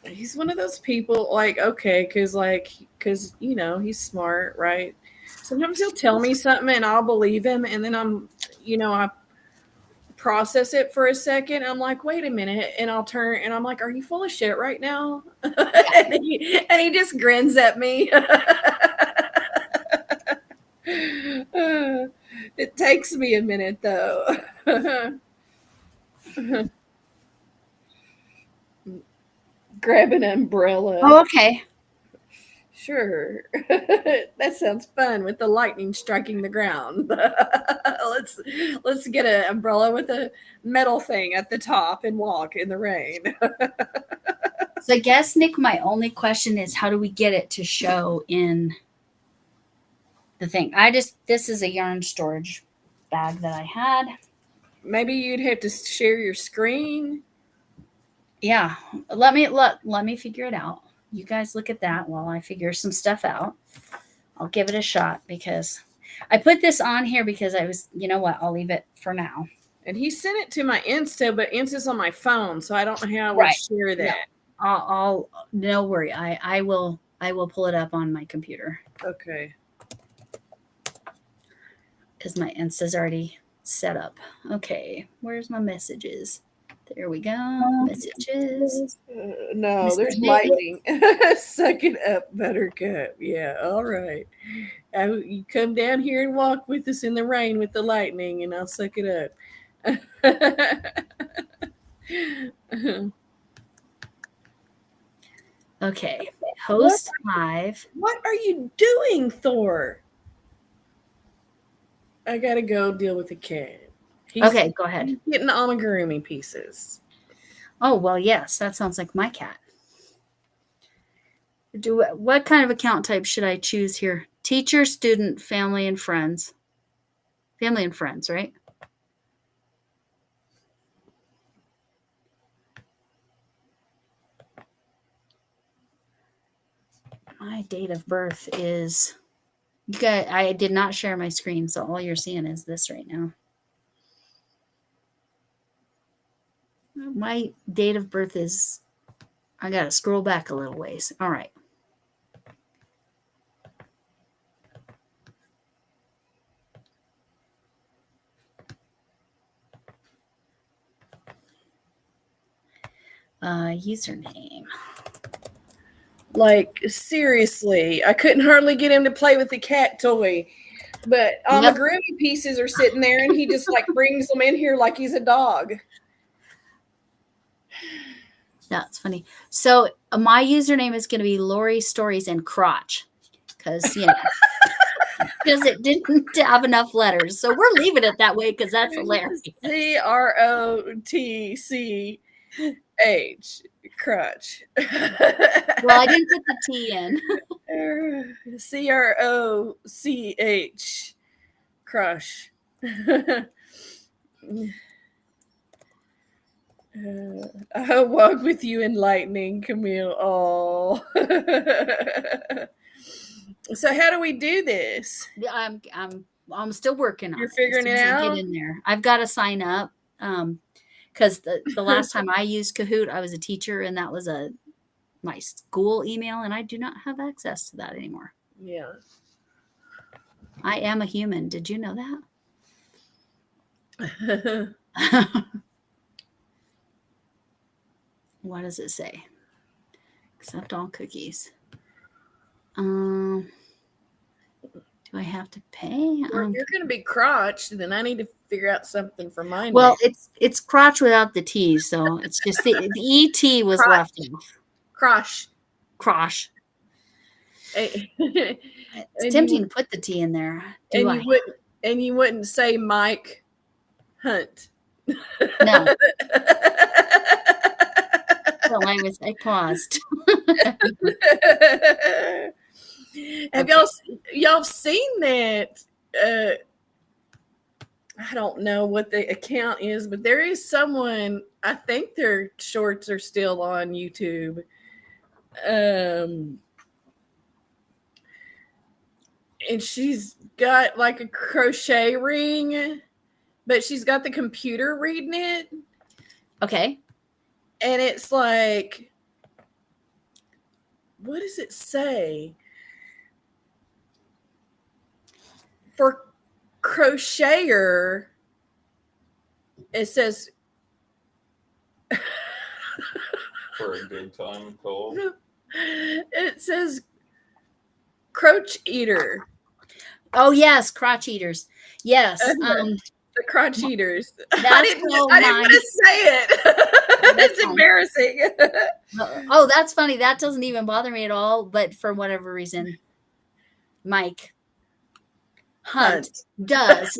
He's one of those people, like, okay, because he's smart, right? Sometimes he'll tell me something and I'll believe him, and then I process it for a second. I'm like, wait a minute, and I'll turn and I'm like, are you full of shit right now? and he just grins at me. It takes me a minute though. Grab an umbrella. Oh, okay. Sure. That sounds fun with the lightning striking the ground. let's get an umbrella with a metal thing at the top and walk in the rain. So I guess, Nick, my only question is how do we get it to show in the thing? This is a yarn storage bag that I had. Maybe you'd have to share your screen. Yeah. Let me figure it out. You guys look at that while I figure some stuff out. I'll give it a shot because I put this on here because you know what? I'll leave it for now. And he sent it to my Insta, but Insta's on my phone, so I don't know how I would share that. No. I'll no worry. I will pull it up on my computer. Okay. Because my Insta's already set up. Okay. Where's my messages? There we go. Messages. No, Mr. there's Nick. lightning. Suck it up, Buttercup. Yeah, all right. You come down here and walk with us in the rain with the lightning, and I'll suck it up. Okay. Host live. What are you doing, Thor? I gotta go deal with the cat. Okay, go ahead. He's getting amigurumi pieces. Oh, well, yes, that sounds like my cat. What kind of account type should I choose here? Teacher, student, family, and friends. Family and friends, right? My date of birth is... You guys, I did not share my screen, so all you're seeing is this right now. My date of birth is... I got to scroll back a little ways. All right. Username. Like, seriously, I couldn't hardly get him to play with the cat toy. But amigurumi pieces are sitting there, and he just, like, brings them in here like he's a dog. That's funny. So my username is going to be Lori Stories and Crotch. Because, you know, because it didn't have enough letters. So we're leaving it that way because that's hilarious. CROTCH. Crutch. Well, I didn't put the T in. CROCH. Crush. I'll walk with you in lightning, Camille. Oh. So how do we do this? I'm still working on it. You're figuring it out? Get in there. I've got to sign up. Because the last time I used Kahoot, I was a teacher, and that was my school email, and I do not have access to that anymore. Yeah. I am a human. Did you know that? What does it say? Accept all cookies. Do I have to pay? Well, if you're going to be crotch, then I need to figure out something for mine. Well, it's crotch without the T, so it's just the ET was crotch. left off. Crosh. Crosh. It's tempting to put the T in there. You wouldn't say Mike Hunt. No. Well, I paused. Have y'all seen that? I don't know what the account is, but there is someone, I think their shorts are still on YouTube. And she's got like a crochet ring, but she's got the computer reading it. Okay. And it's like, what does it say? For crocheter, it says For a good time, Cole. it says croch eater. Oh yes, crotch eaters. Yes. The crotch eaters. I That's didn't so want to nice. say it. That's It's fine. embarrassing. Oh, that's funny. That doesn't even bother me at all. But for whatever reason, Mike Hunt does.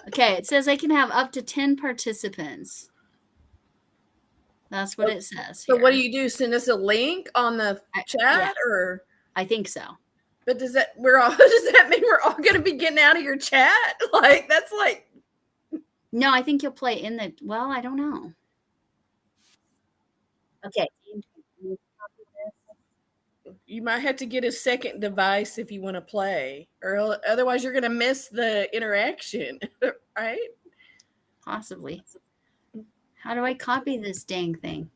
Okay, it says I can have up to 10 participants. That's what it says So here. what do you do? Send us a link on the chat, yeah. or? I think so. But does that mean we're all going to be getting out of your chat? Like that's like. No, I think you'll play in the. Well, I don't know. Okay. You might have to get a second device if you want to play, or otherwise you're going to miss the interaction, right? Possibly. How do I copy this dang thing?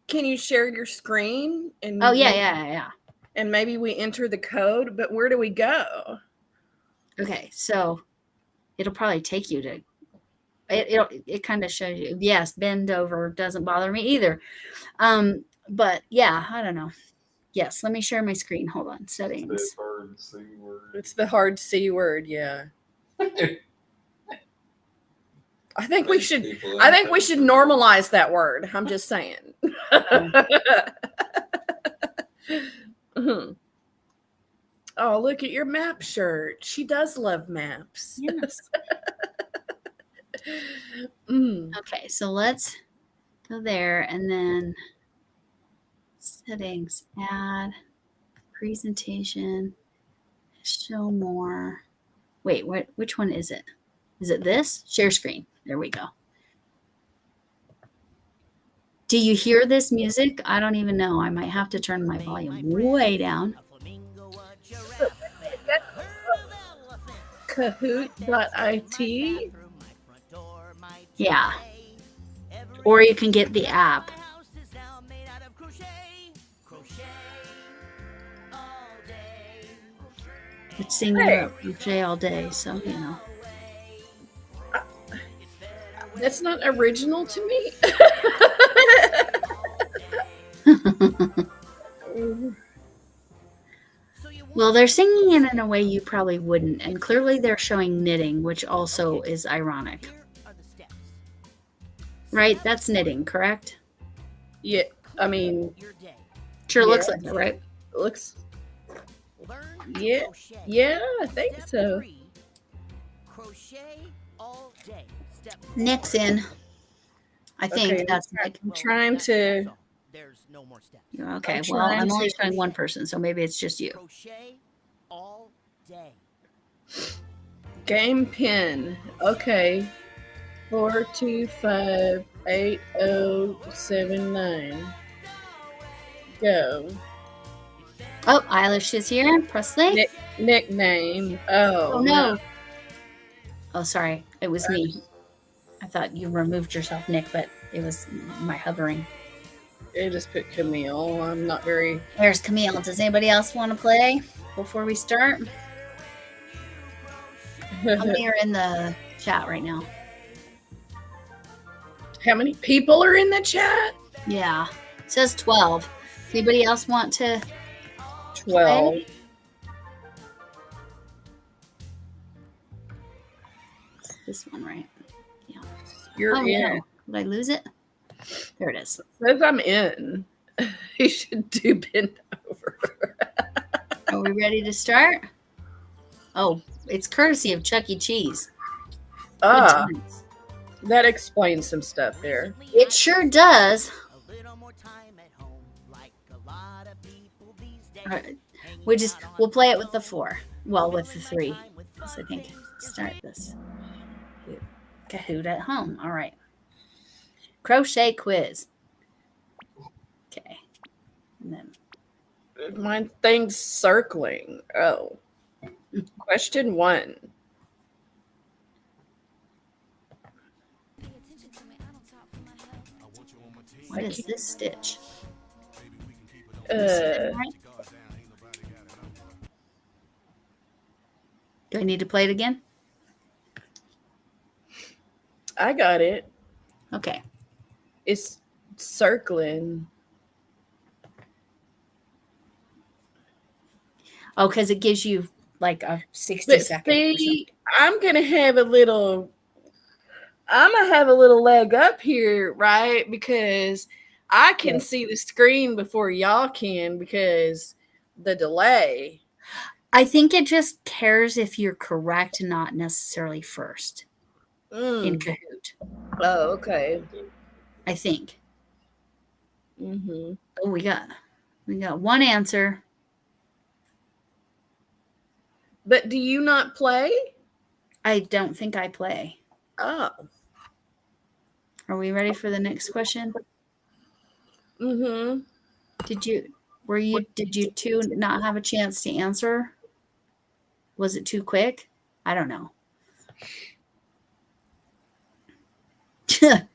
Can you share your screen? And Oh, yeah. And maybe we enter the code, but where do we go? Okay, so it'll probably take you to. It kind of shows you. Yes, bend over doesn't bother me either. But yeah, I don't know. Yes, let me share my screen. Hold on, settings. It's the hard C word, yeah. I think we should normalize that word. I'm just saying. Mm-hmm. Oh, look at your map shirt. She does love maps. Yes. Okay, so let's go there and then settings, add, presentation, show more. Wait, which one is it? Is it this? Share screen. There we go. Do you hear this music? I don't even know. I might have to turn my volume way down. Kahoot.it? Yeah. Or you can get the app. It's singing about crochet all day, so you know. That's not original to me. Well, they're singing it in a way you probably wouldn't, and clearly they're showing knitting, which also is ironic. Right? That's knitting, correct? Yeah, I mean, sure looks like it, right? It looks. Yeah, I think so. Nick's in. I think Okay, that's Nick. I'm trying to. There's no more steps. Okay, well, I'm only showing one person, so maybe it's just you. Crochet all day. Game pin. Okay. 4258079. Go. Oh, Eilish is here. Presley. Nickname. Oh no. Oh, sorry. It was me. I thought you removed yourself, Nick, but it was my hovering. I just put Camille. I'm not very. There's Camille. Does anybody else want to play before we start? How many are in the chat right now? How many people are in the chat? Yeah. It says 12. Anybody else want to 12. play? This one, right? Yeah. You're in. No. Did I lose it? There it is. It says I'm in. You should do bend over. Are we ready to start? Oh, it's courtesy of Chuck E. Cheese. Ah, that explains some stuff there. It sure does. We'll play it with the 4. Well, with the 3. So I think start this. Kahoot at home. All right. Crochet quiz. Okay. And then My thing's circling. Oh. Question 1. what is this stitch? Do I need to play it again? I got it. Okay. It's circling. Oh, because it gives you like a 60 But second. or something. see, I'm gonna have a little leg up here, right? Because I can Yeah. see the screen before y'all can because the delay. I think it just cares if you're correct, not necessarily first in Mm. Kahoot. Oh, okay. I think. Mm-hmm. Oh, we got one answer. But do you not play? I don't think I play. Oh. Are we ready for the next question? Mm-hmm. Did you two not have a chance to answer? Was it too quick? I don't know.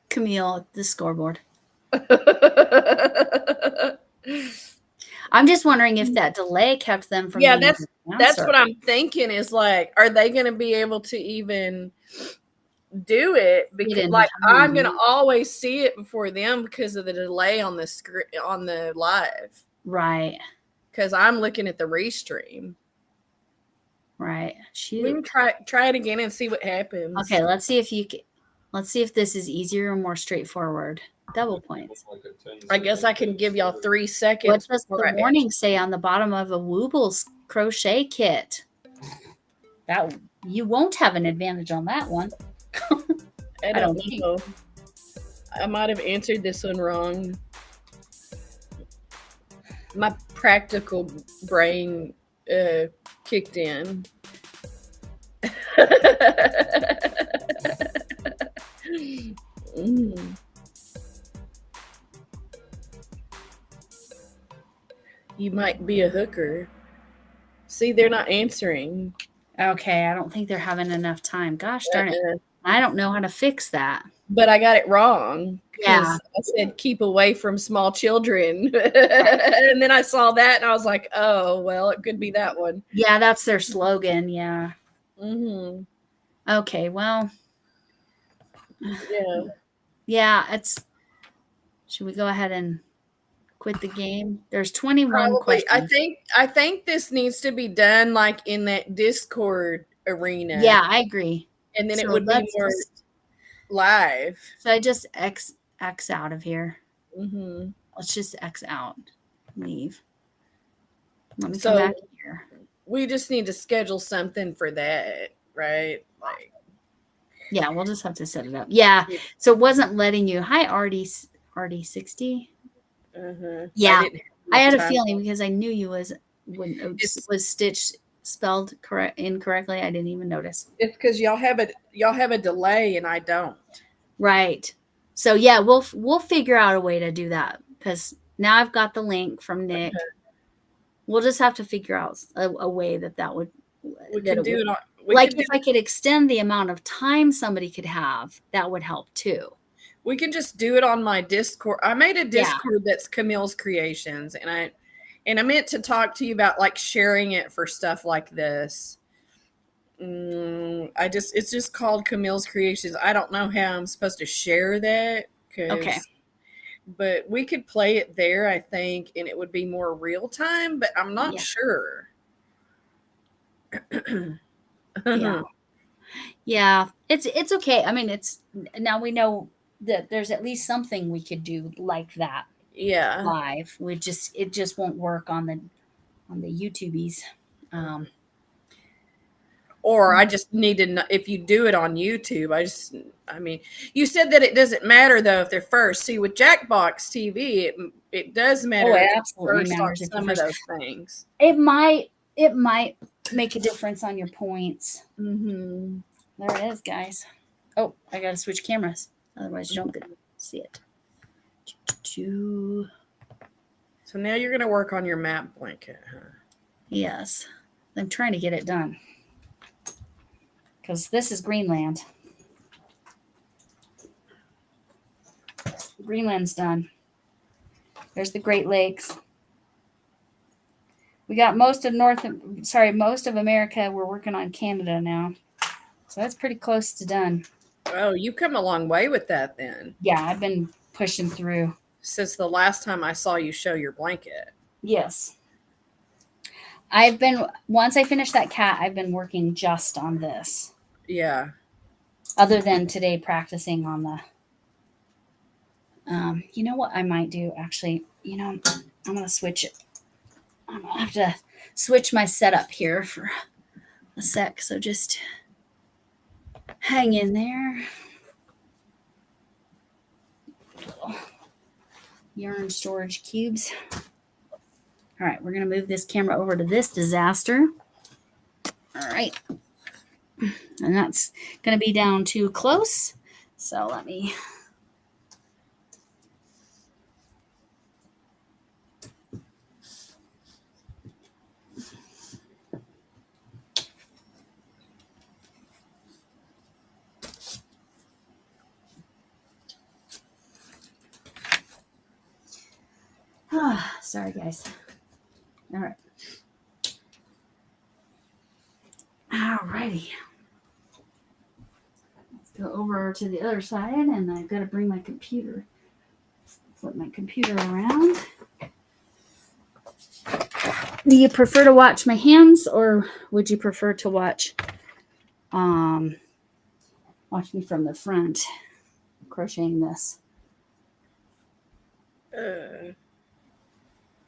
Camille, the scoreboard. I'm just wondering if that delay kept them from Yeah, being able to that's answer. what I'm thinking is like, are they gonna be able to even do it? Because in like time. I'm gonna always see it before them because of the delay on the screen on the live. Right. Because I'm looking at the restream. Right. We can try it again and see what happens. Okay, let's see if this is easier or more straightforward. Double points. I guess I can give y'all 3 What seconds. does before the warning say on the bottom of a Woobles crochet kit? That you won't have an advantage on that one. I don't don't know. I might have answered this one wrong. My practical brain kicked in. Mm. You might be a hooker. See, they're not answering. Okay, I don't think they're having enough time. Gosh darn it. Uh-uh. I don't know how to fix that. But I got it wrong. Yeah. I said keep away from small children. And then I saw that and I was like, oh, well, it could be that one. Yeah, that's their slogan. Yeah. Mm-hmm. Okay, well. Yeah. Yeah, should we go ahead and quit the game? There's 21 Probably. questions. I think this needs to be done like in that Discord arena. Yeah, I agree. And then it So would be let's more live. So I just X out of here. Mm-hmm. Let's just X out. Leave. Let me So- come back here. We just need to schedule something for that, right? Like, Yeah, we'll just have to set it up. Yeah. So it wasn't letting you. Hi, RD60. Yeah. I had a feeling because I knew you was stitched spelled incorrectly. I didn't even notice. It's because y'all have a delay and I don't. Right. So yeah, we'll figure out a way to do that because now I've got the link from Nick. Okay. We'll just have to figure out a way that would. We can do it on. If I could extend the amount of time somebody could have, that would help too. We can just do it on my Discord. I made a Discord that's Camille's Creations, and I meant to talk to you about like sharing it for stuff like this. It's just called Camille's Creations. I don't know how I'm supposed to share that. Okay. But we could play it there, I think, and it would be more real time, but I'm not sure. Yeah. Yeah. It's okay. I mean, now we know that there's at least something we could do like that. Yeah. Live. It just won't work on the YouTubies. Or I just need to know if you do it on YouTube. You said that it doesn't matter though if they're first. See, with Jackbox TV, it does matter. Oh, if it you're absolutely first matters on if some you're of first. those things. It might make a difference on your points. Mm-hmm. There it is, guys. Oh, I gotta switch cameras. Otherwise, you don't get to see it. So now you're gonna work on your map blanket, huh? Yes, I'm trying to get it done because this is Greenland. Greenland's done. There's the Great Lakes. We got most of America. We're working on Canada now. So that's pretty close to done. Oh, you've come a long way with that then. Yeah, I've been pushing through. Since the last time I saw you show your blanket. Yes. once I finish that cat, I've been working just on this. Yeah. Other than today practicing on the you know what I might do actually, I'm gonna switch it. I'm gonna have to switch my setup here for a sec, so just hang in there. Little yarn storage cubes. All right, we're gonna move this camera over to this disaster. All right, and that's gonna be down too close, so let me sorry guys. All right. All righty. Let's go over to the other side, and I've got to bring my computer, flip my computer around. Do you prefer to watch my hands, or would you prefer to watch me from the front crocheting this?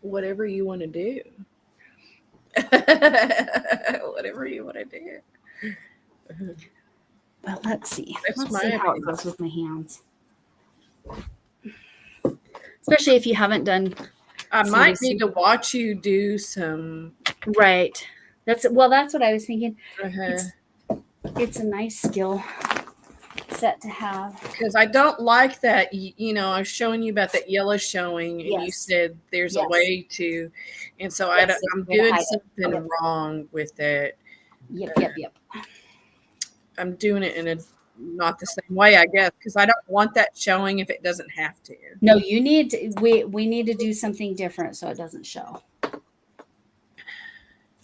Whatever you want to do. Whatever you want to do. Well, let's see. That's Let's my see how it opinion. goes with my hands. Especially if you haven't done. I might See, need to watch you do some. Right. That's what I was thinking. Because It's a nice skill set to have. I don't like that. I was showing you about that yellow showing, and you Yes. said there's Yes. a way to, and so Yes, I'm there's a way to doing hide it. something Yep. wrong with it. Yep. I'm doing it in a not the same way, I guess, because I don't want that showing if it doesn't have to. No, you need to, we need to do something different so it doesn't show.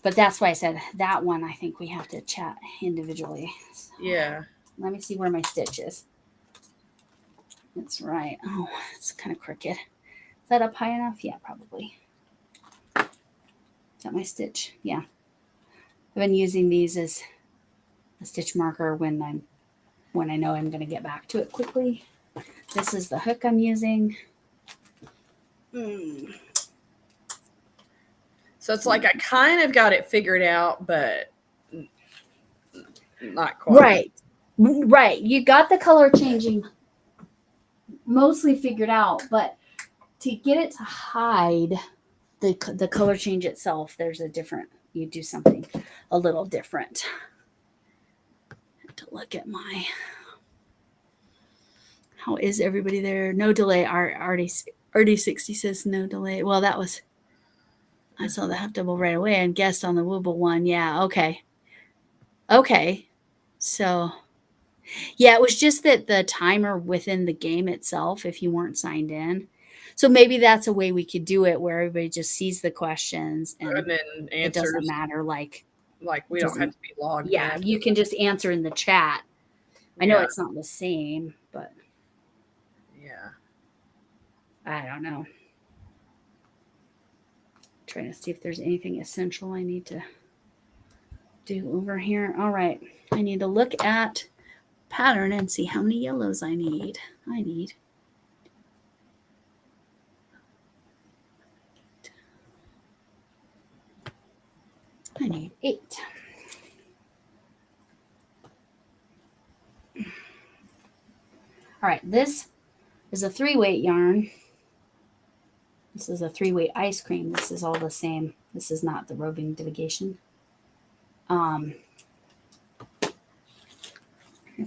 But that's why I said that one. I think we have to chat individually. So Yeah. let me see where my stitch is. That's right. Oh, it's kind of crooked. Is that up high enough? Yeah, probably. Is that my stitch? Yeah. I've been using these as a stitch marker when I know I'm going to get back to it quickly. This is the hook I'm using. So it's like I kind of got it figured out, but not quite. Right. You got the color changing mostly figured out, but to get it to hide the color change itself, you do something a little different. To look at how is everybody there? No delay. RD60 says no delay. Well, I saw the half double right away and guessed on the Wooble one. Yeah, okay. So yeah, it was just that the timer within the game itself, if you weren't signed in. So maybe that's a way we could do it where everybody just sees the questions and then it doesn't answers. matter. Like we don't have to be logged yeah, in. you can just answer in the chat. I know Yeah. it's not the same, but Yeah. I don't know. Trying to see if there's anything essential I need to do over here. All right. I need to look at pattern and see how many yellows I need. I need 8. All right, this is a 3-weight yarn. This is a 3-weight ice cream. This is all the same. This is not the roving divigation.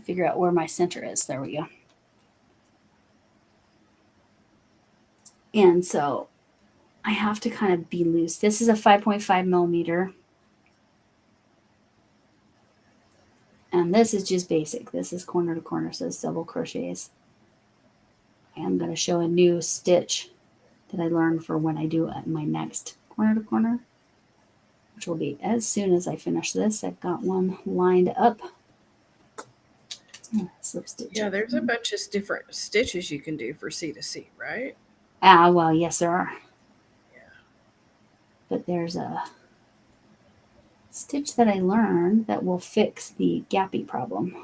Figure out where my center is. There we go. And so I have to kind of be loose. This is a 5.5 millimeter. And this is just basic. This is corner to corner, so it's double crochets. I'm going to show a new stitch that I learned for when I do my next corner to corner, which will be as soon as I finish this. I've got one lined up. Slip stitch. Yeah, there's a bunch of different stitches you can do for C to C, right? Well, yes, there are. Yeah. But there's a stitch that I learned that will fix the gappy problem.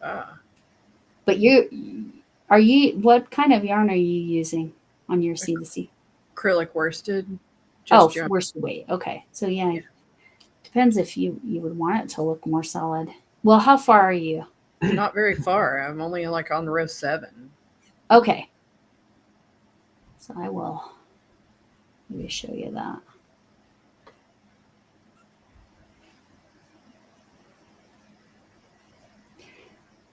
But what kind of yarn are you using on your C to C? Acrylic worsted. Worsted weight. Okay. So yeah, depends if you would want it to look more solid. Well, how far are you? Not very far. I'm only like on row 7. Okay. So I will maybe show you that.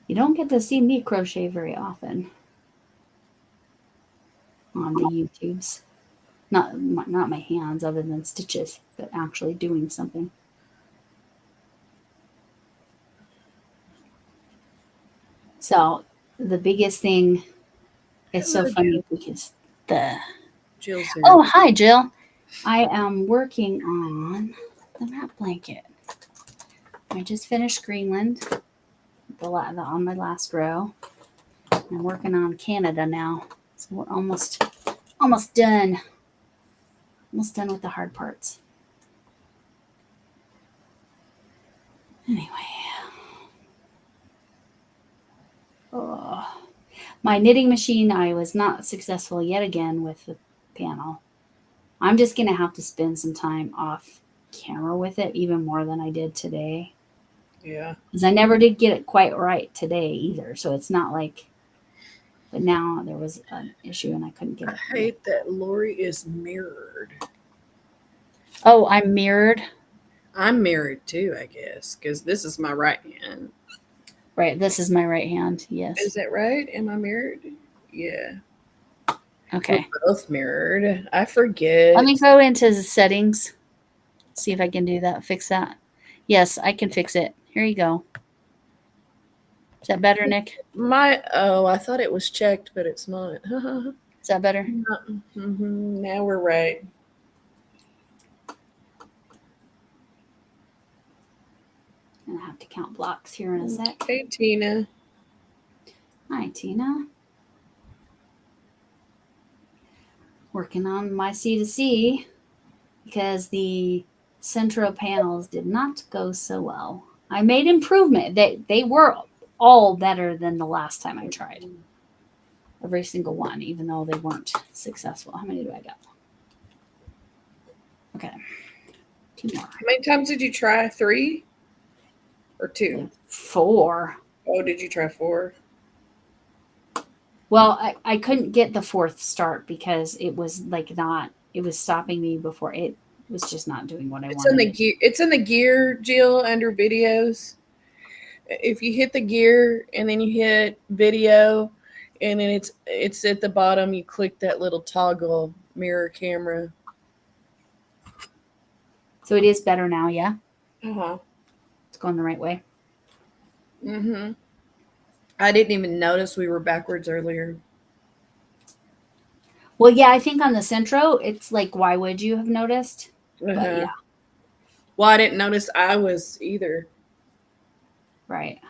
You don't get to see me crochet very often on the YouTubes. Not my hands, other than stitches, but actually doing something. So the biggest thing is so funny because Jill's here. Oh, hi, Jill. I am working on the mat blanket. I just finished Greenland, on my last row. I'm working on Canada now, so we're almost done. Almost done with the hard parts. Anyway, my knitting machine, I was not successful yet again with the panel. I'm just going to have to spend some time off camera with it, even more than I did today. Yeah. Because I never did get it quite right today either. So it's not like, but now there was an issue and I couldn't get it. I hate that Lori is mirrored. Oh, I'm mirrored? I'm mirrored too, I guess, because this is my right hand. Right, this is my right hand, yes. Is that right? Am I mirrored? Yeah. Okay. We're both mirrored. I forget. Let me go into the settings. See if I can do that, fix that. Yes, I can fix it. Here you go. Is that better, Nick? I thought it was checked, but it's not. Is that better? Mm-hmm. Now we're right. I'm gonna have to count blocks here in a sec. Hey, Tina. Hi, Tina. Working on my C2C because the Sentro panels did not go so well. I made improvement. They were all better than the last time I tried. Every single one, even though they weren't successful. How many do I got? Okay. 2 more. How many times did you try? 3 or 2? 4. Oh, did you try 4? Well, I couldn't get the 4th start because it was it was stopping me before it was just not doing what I wanted. It's in the gear, Jill, under videos. If you hit the gear and then you hit video and then it's at the bottom, you click that little toggle mirror camera. So it is better now, yeah? Uh-huh. It's going the right way. Mm-hmm. I didn't even notice we were backwards earlier. Well, yeah, I think on the Sentro, it's like, why would you have noticed? But yeah. Well, I didn't notice I was either. Right.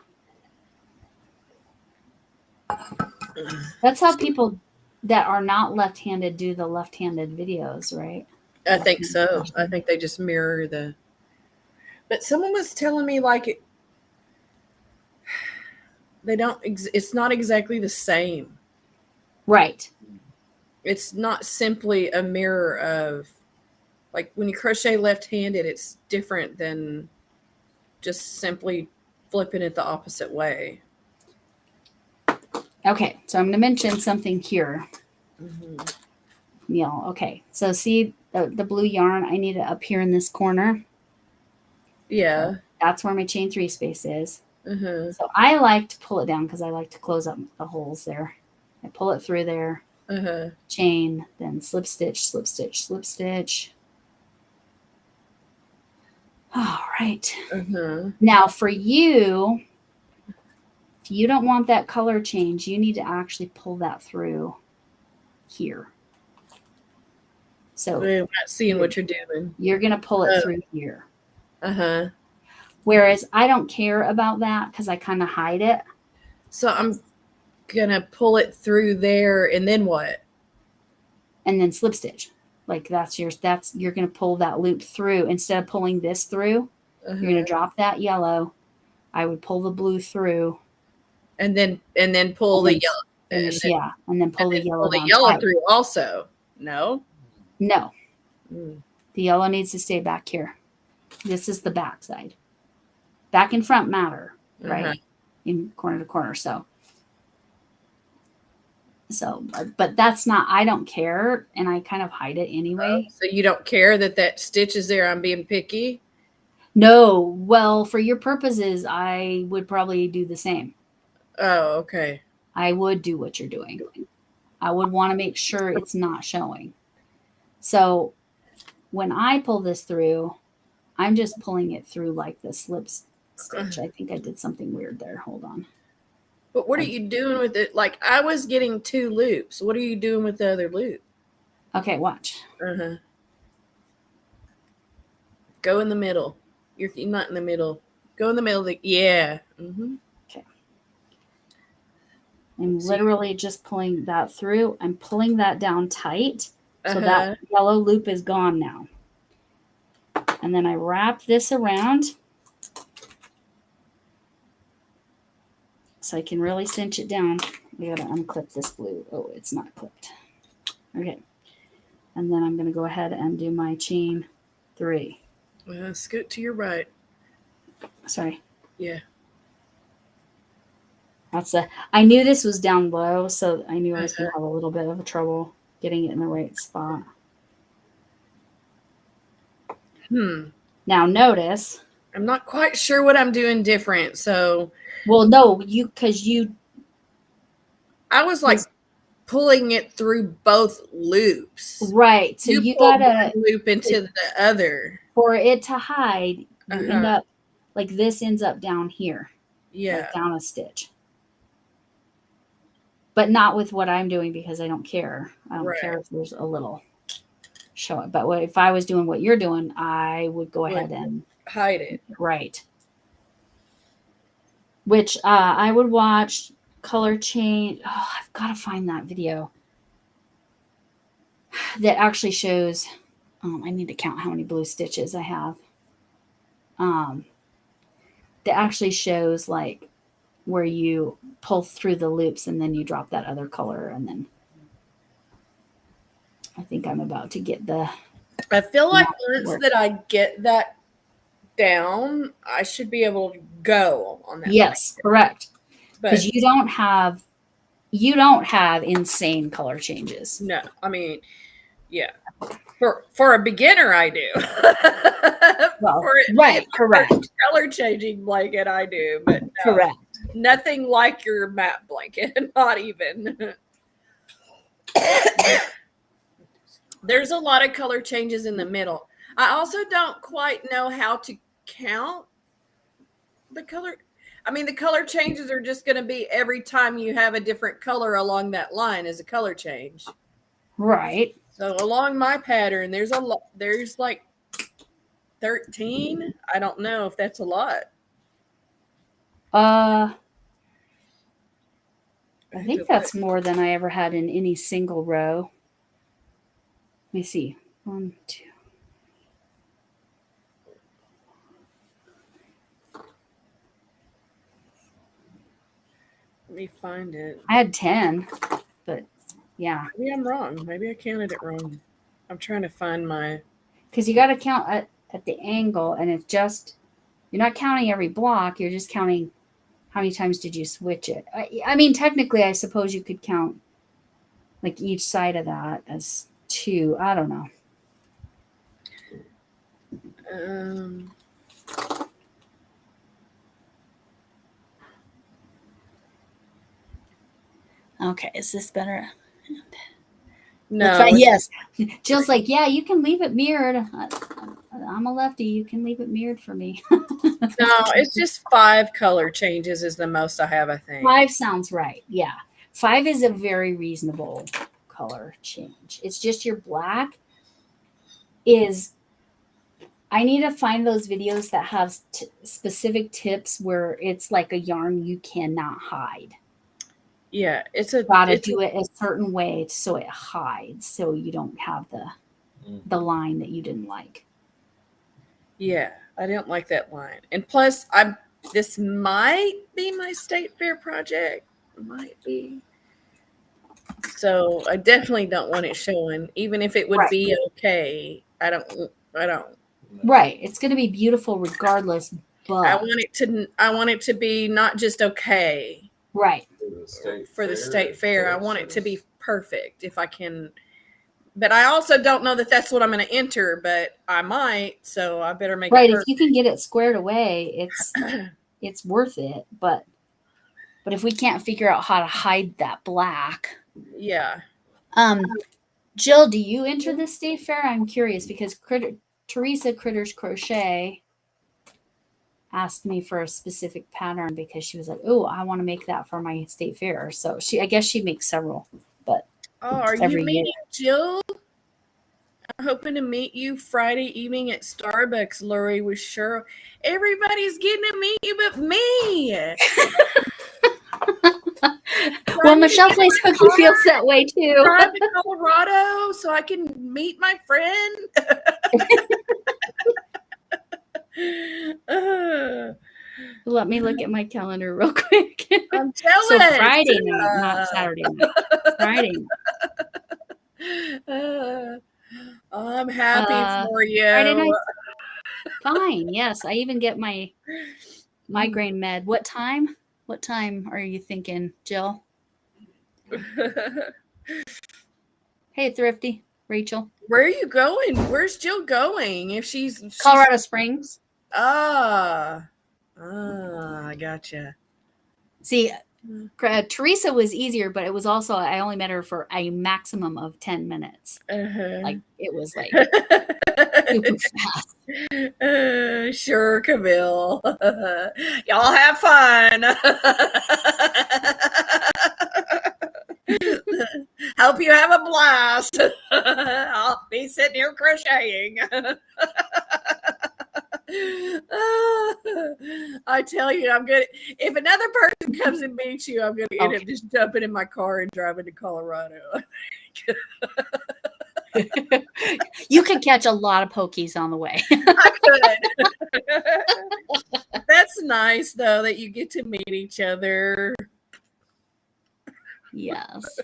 That's how people that are not left-handed do the left-handed videos, right? I think so. I think they just mirror the. But someone was telling me like they don't. It's not exactly the same. Right. It's not simply a mirror of, like when you crochet left-handed, it's different than just simply flipping it the opposite way. Okay, so I'm going to mention something here. Mm-hmm. Neil, okay. So see the blue yarn, I need it up here in this corner. Yeah. So that's where my chain 3 space is. Mm-hmm. So I like to pull it down because I like to close up the holes there. I pull it through there, chain, then slip stitch, slip stitch, slip stitch. All right. Now for you, if you don't want that color change, you need to actually pull that through here. So I'm not seeing what you're doing. You're going to pull it through here. Uh-huh. Whereas I don't care about that because I kind of hide it. So I'm going to pull it through there and then what? And then slip stitch. Like you're going to pull that loop through. Instead of pulling this through, you're going to drop that yellow. I would pull the blue through. And then pull the yellow. And then pull the yellow down tight. Through also. No? No. Mm. The yellow needs to stay back here. This is the back side. Back and front matter, right? In corner to corner. So, but that's not, I don't care. And I kind of hide it anyway. So you don't care that stitch is there? I'm being picky? No. Well, for your purposes, I would probably do the same. Oh, okay. I would do what you're doing. I would want to make sure it's not showing. So when I pull this through, I'm just pulling it through like the slip stitch. I think I did something weird there. Hold on. But what are you doing with it? Like, I was getting 2 loops. What are you doing with the other loop? Okay, watch. Go in the middle. You're not in the middle. Go in the middle. Yeah. Okay. I'm literally just pulling that through. I'm pulling that down tight. So that yellow loop is gone now. And then I wrap this around so I can really cinch it down. We got to unclip this blue. Oh, it's not clipped. Okay. And then I'm going to go ahead and do my chain 3. Scoot to your right. Sorry. Yeah. I knew this was down low, so I knew I was going to have a little bit of trouble getting it in the right spot. Now notice. I'm not quite sure what I'm doing different, so. Well, no, I was like pulling it through both loops. Right. So you got to loop into the other. For it to hide, you end up, like this ends up down here. Yeah. Like down a stitch. But not with what I'm doing because I don't care. I don't care if there's a little show it. But if I was doing what you're doing, I would go ahead and hide it. Right. Which I would watch color change. Oh, I've got to find that video that actually shows. I need to count how many blue stitches I have. That actually shows like where you pull through the loops and then you drop that other color, and then I think I'm about to get the. I feel like once that I get that down, I should be able to go on that. Yes, correct. Because you don't have insane color changes. No, I mean, yeah. For a beginner, I do. Well, correct. Color changing blanket, I do, but no, correct. Nothing like your matte blanket, not even. There's a lot of color changes in the middle. I also don't quite know how to count the color. I mean, the color changes are just going to be every time you have a different color along that line is a color change. Right. So along my pattern, there's like 13. I don't know if that's a lot. I think that's more than I ever had in any single row. Let me see. 1, 2. Let me find it. I had 10, but yeah. Maybe I'm wrong. Maybe I counted it wrong. I'm trying to find my. Because you got to count at the angle, and it's just, you're not counting every block. You're just counting how many times did you switch it. I mean, technically, I suppose you could count like each side of that as 2. I don't know. Okay, is this better? No. Yes. Jill's like, yeah, you can leave it mirrored. I'm a lefty. You can leave it mirrored for me. No, it's just 5 color changes is the most I have, I think. 5 sounds right. Yeah. 5 is a very reasonable color change. It's just your black is. I need to find those videos that have specific tips where it's like a yarn you cannot hide. Yeah, gotta do it a certain way so it hides, so you don't have the. the line that you didn't like. Yeah, I didn't like that line. And plus, this might be my state fair project. Might be. So I definitely don't want it showing, even if it would Right. be okay. I don't. Right. It's going to be beautiful regardless, but I want it to be not just okay right. for the state fair. I want it to be perfect if I can. But I also don't know that that's what I'm going to enter, but I might, so I better make Right. it If perfect. you can get it squared away, it's worth it. But if we can't figure out how to hide that black. Yeah. Jill, do you enter the state fair? I'm curious because Teresa Critters Crochet asked me for a specific pattern because she was like, "Oh, I want to make that for my state fair." So I guess she makes several, but Are you every year. meeting Jill? I'm hoping to meet you Friday evening at Starbucks, Lori, with Cheryl. Everybody's getting to meet you but me. Well, Michelle Plays Cookie feels that way too. Drive to Colorado so I can meet my friend. Let me look at my calendar real quick. I'm jealous. So Friday night, not Saturday night. Friday night. I'm happy for you. Friday night. Fine. Yes, I even get my migraine med. What time? What time are you thinking, Jill? Hey, Thrifty, Rachel. Where are you going? Where's Jill going? If she's Colorado Springs. I gotcha. See, Teresa was easier, but it was also I only met her for a maximum of 10 minutes. Like it was like super fast. Sure, Camille. Y'all have fun. Hope you have a blast. I'll be sitting here crocheting. I tell you, I'm good. If another person comes and meets you, I'm going to end up just jumping in my car and driving to Colorado. You could catch a lot of pokies on the way. I could. That's nice, though, that you get to meet each other. Yes.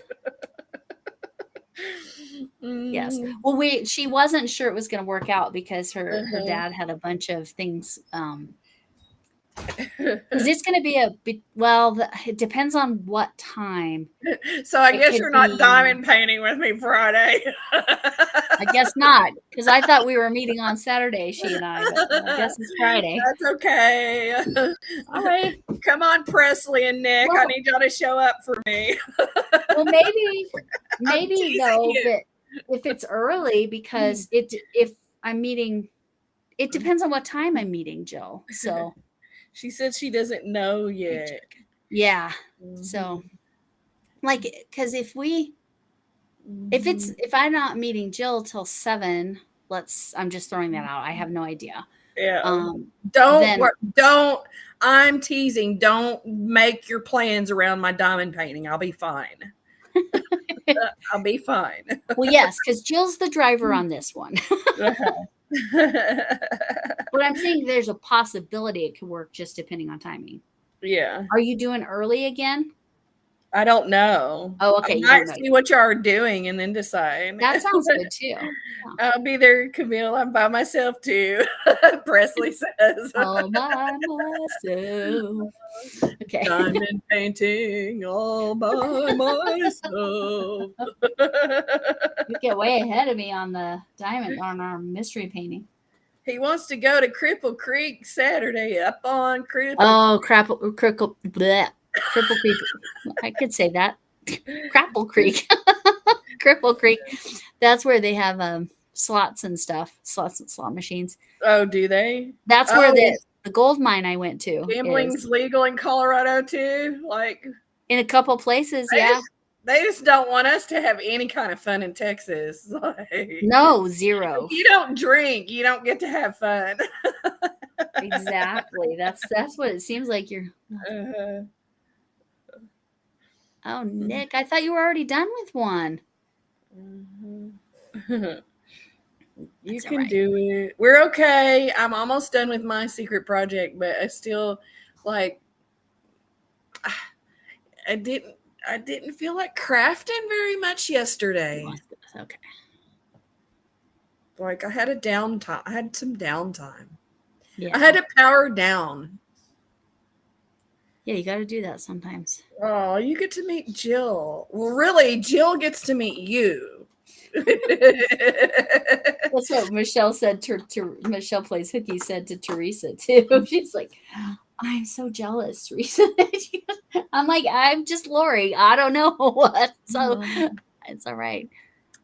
Yes. Well, she wasn't sure it was going to work out because her dad had a bunch of things. Is this going to be it depends on what time. So I guess you're not diamond painting with me Friday. I guess not, because I thought we were meeting on Saturday, she and I, but I guess it's Friday. That's okay. All right. Come on, Presley and Nick. I need y'all to show up for me. Well, maybe though, but if it's early, because if I'm meeting, it depends on what time I'm meeting Jill. So she said she doesn't know yet. Yeah. So like, because if I'm not meeting Jill till 7, I'm just throwing that out. I have no idea. Yeah. Don't. I'm teasing. Don't make your plans around my diamond painting. I'll be fine. I'll be fine. Well, yes, because Jill's the driver on this one. But I'm saying there's a possibility it could work just depending on timing. Yeah. Are you doing early again? I don't know. Oh, okay. I might see what you are doing and then decide. That sounds good too. Yeah. I'll be there, Camille. I'm by myself too. Presley says. All by myself. Okay. Diamond painting all by myself. You get way ahead of me on the diamond on our mystery painting. He wants to go to Cripple Creek Saturday up on Cripple. Oh, Cripple Creek. I could say that. Crapple Creek. Cripple Creek. That's where they have slots and stuff. Slots and slot machines. Oh, do they? That's where the gold mine I went to. Gambling's legal in Colorado too? Like in a couple places, yeah. They just don't want us to have any kind of fun in Texas. Like, no, zero. If you don't drink, you don't get to have fun. Exactly. That's what it seems like you're. Oh, Nick, I thought you were already done with one. You That's all can right. do it. We're okay. I'm almost done with my secret project, but I still like I didn't feel like crafting very much yesterday. Okay. Like I had a downtime. I had some downtime. Yeah. I had to power down. Yeah, you got to do that sometimes. Oh, you get to meet Jill. Well, really, Jill gets to meet you. That's what Michelle said to Michelle Plays Hooky said to Teresa too. She's like, I'm so jealous, Teresa. I'm like, I'm just Lori. I don't know what. So it's all right.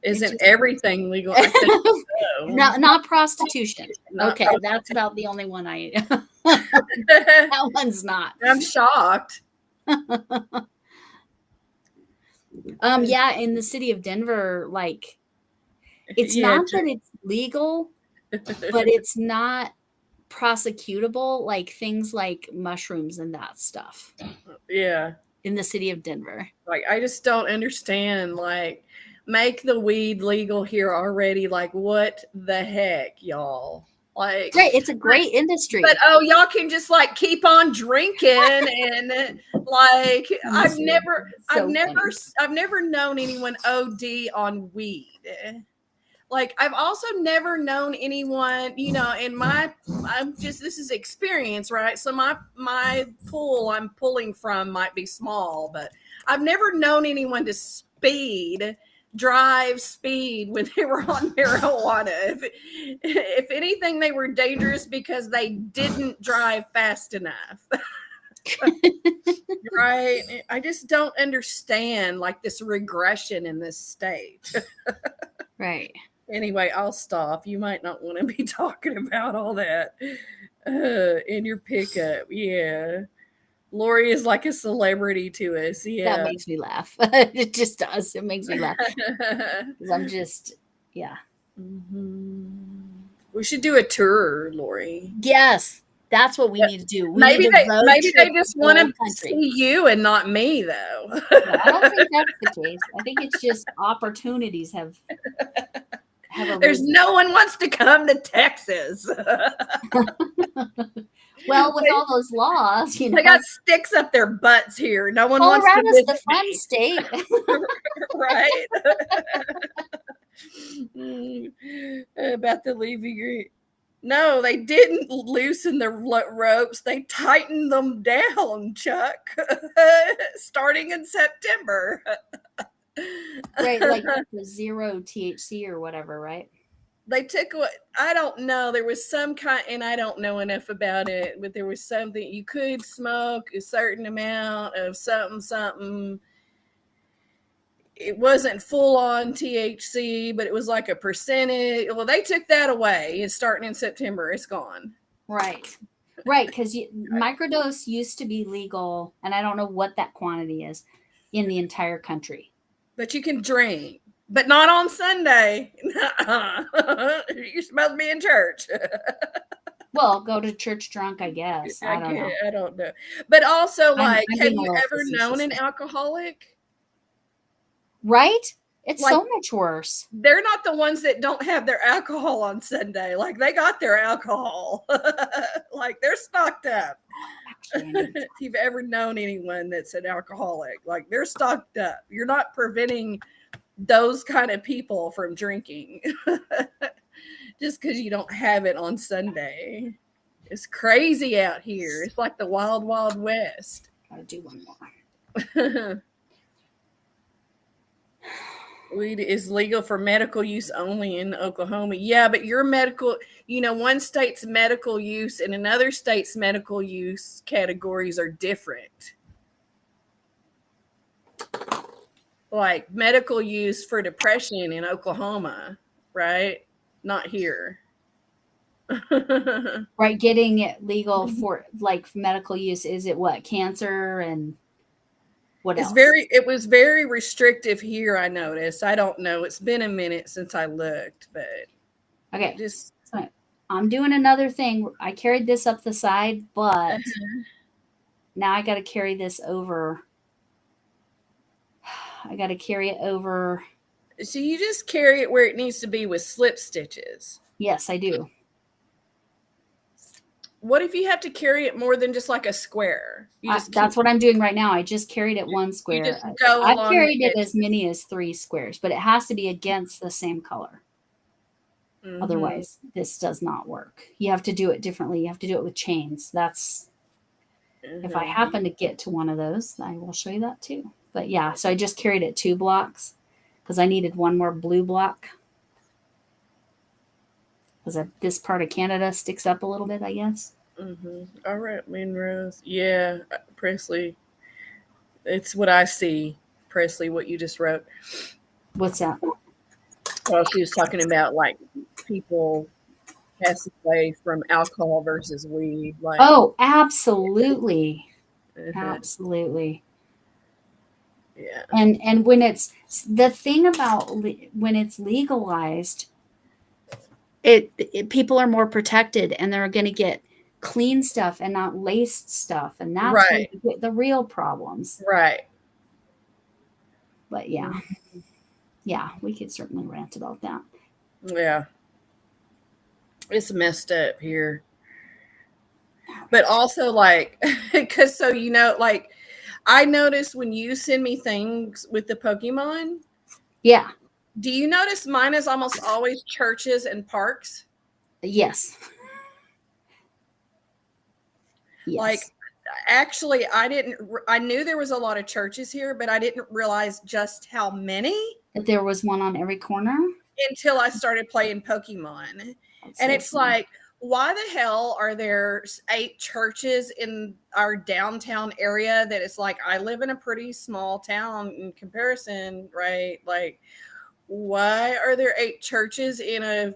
Isn't just- everything legal? I think so. Not prostitution. Not Okay, prostitution. that's about the only one I that one's not. I'm shocked. Yeah, in the city of Denver, like it's Yeah, not that it's legal, but it's not prosecutable, like things like mushrooms and that stuff yeah. in the city of Denver. Like I just don't understand. Like, make the weed legal here already. Like, what the heck, y'all? Like, Right, it's a great industry. but oh, y'all can just like keep on drinking and like I've never known anyone OD on weed. Like I've also never known anyone, you know, this is experience, right? So my pool I'm pulling from might be small, but I've never known anyone to drive speed when they were on marijuana. If anything, they were dangerous because they didn't drive fast enough. Right? I just don't understand like this regression in this state. Right. Anyway, I'll stop. You might not want to be talking about all that in your pickup. Yeah. Lori is like a celebrity to us. Yeah. That makes me laugh. It just does. It makes me laugh. 'Cause I'm just, yeah. Mm-hmm. We should do a tour, Lori. Yes, that's what we need to do. We Maybe need to road they trip just the want whole to country. see you and not me, though. No, I don't think that's the case. I think it's just opportunities have There's arisen. no one wants to come to Texas. Well, with all those laws, you know, They got sticks up their butts here. No one wants to Colorado's visit the fun me. state. Right? About the leaving. No, they didn't loosen the ropes. They tightened them down, Chuck, starting in September. Right, like the 0 THC or whatever, right? They took what I don't know. There was some kind, and I don't know enough about it, but there was something you could smoke a certain amount of something. It wasn't full on THC, but it was like a percentage. Well, they took that away. It's starting in September. It's gone. Right. Right, because microdose used to be legal, and I don't know what that quantity is in the entire country. But you can drink, but not on Sunday. You're supposed to be in church. Well, go to church drunk, I guess. I don't know. I don't know. But also, like, I'm have being a you little ever known an facetious. alcoholic? Right? It's Like- so much worse. They're not the ones that don't have their alcohol on Sunday. Like, they got their alcohol. Like, they're stocked up. If you've ever known anyone that's an alcoholic, like, they're stocked up. You're not preventing those kind of people from drinking just because you don't have it on Sunday. It's crazy out here. It's like the wild, wild west. Gotta do one more. Weed is legal for medical use only in Oklahoma. Yeah, but your medical, one state's medical use and another state's medical use categories are different. Like medical use for depression in Oklahoma, right? Not here. Right, getting it legal for like medical use. Is it what, cancer and what else? It was very restrictive here, I noticed. I don't know. It's been a minute since I looked, but Okay. just So I'm doing another thing. I carried this up the side, but now I got to carry this over. I got to carry it over So you just carry it where it needs to be with slip stitches. Yes, I do. What if you have to carry it more than just like a square? You just That's what I'm doing right now. I just carried it one square. just go I've along carried the it as many as 3 squares, but it has to be against the same color. Mhm. Otherwise, this does not work. You have to do it differently. You have to do it with chains. That's if I Mhm. happen to get to one of those, I will show you that too. But yeah, so I just carried it 2 blocks because I needed one more blue block. Because this part of Canada sticks up a little bit, I guess. All right, Rose. Yeah, Presley. It's what I see, Presley. What you just wrote. What's that? Well, she was talking about like people passing away from alcohol versus weed. Like, Oh, absolutely. uh-huh, Absolutely. yeah, And when it's the thing about when it's legalized, it people are more protected and they're going to get clean stuff and not laced stuff, and that's where right, you get the real problems. right. But yeah, we could certainly rant about that. Yeah, it's messed up here. But also, like, because so like, I notice when you send me things with the Pokemon. Yeah. Do you notice mine is almost always churches and parks? Yes. Yes. Like, actually, I knew there was a lot of churches here, but I didn't realize just how many that there was one on every corner until I started playing Pokemon. That's And so it's funny. like, why the hell are there 8 churches in our downtown area that it's like, I live in a pretty small town in comparison, right? Like, why are there 8 churches in a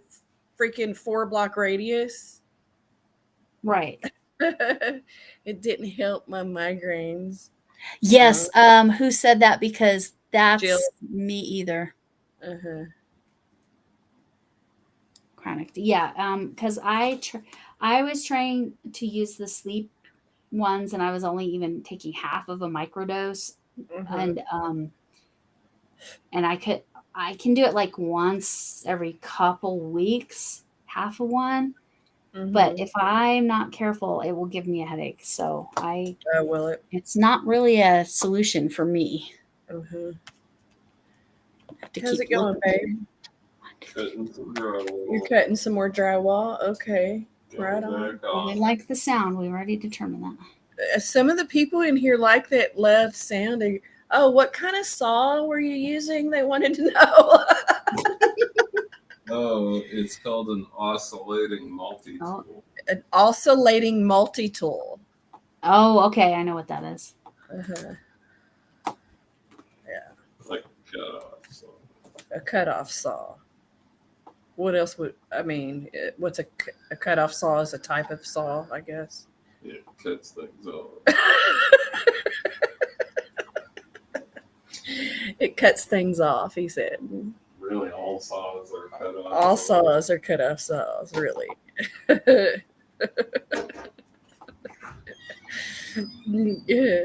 freaking 4-block radius? Right. It didn't help my migraines. Yes. Who said that? Because that's Jill. me either. Uh-huh. Chronic. Yeah. Because I was trying to use the sleep ones, and I was only even taking half of a microdose, Uh-huh. and I can do it like once every couple weeks, half of one. But if I'm not careful, it will give me a headache. So Will it? it's not really a solution for me. Uh-huh. To How's keep it going, babe? Cutting some drywall. You're cutting some more drywall? Okay. Going Right on. back off. We like the sound. We already determined that. Some of the people in here like that left sounding. Oh, what kind of saw were you using? They wanted to know. Oh, it's called an oscillating multi-tool. An oscillating multi-tool. Oh, okay. I know what that is. Uh-huh. Like a cutoff. So. A cutoff saw. What else would I mean? What's a cutoff saw? Is a type of saw, I guess. It cuts things off. It cuts things off, he said. Really, all saws are cut off. All saws are cut off saws, really. Yeah.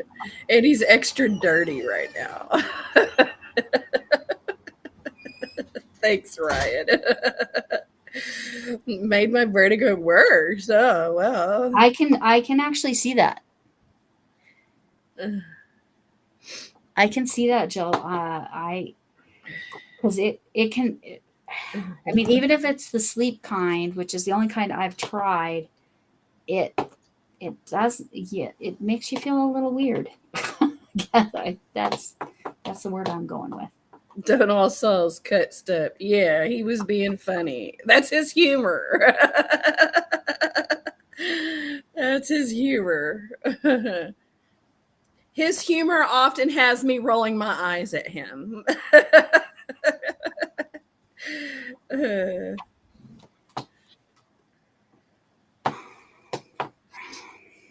And he's extra dirty right now. Thanks, Ryan. Made my vertigo worse. Oh, well. I can actually see that. I can see that, Jill. Because it can. I mean, even if it's the sleep kind, which is the only kind I've tried, it does. Yeah, it makes you feel a little weird. That's the word I'm going with. Don't all saws cut stuff. Yeah, he was being funny. That's his humor. That's his humor. His humor often has me rolling my eyes at him.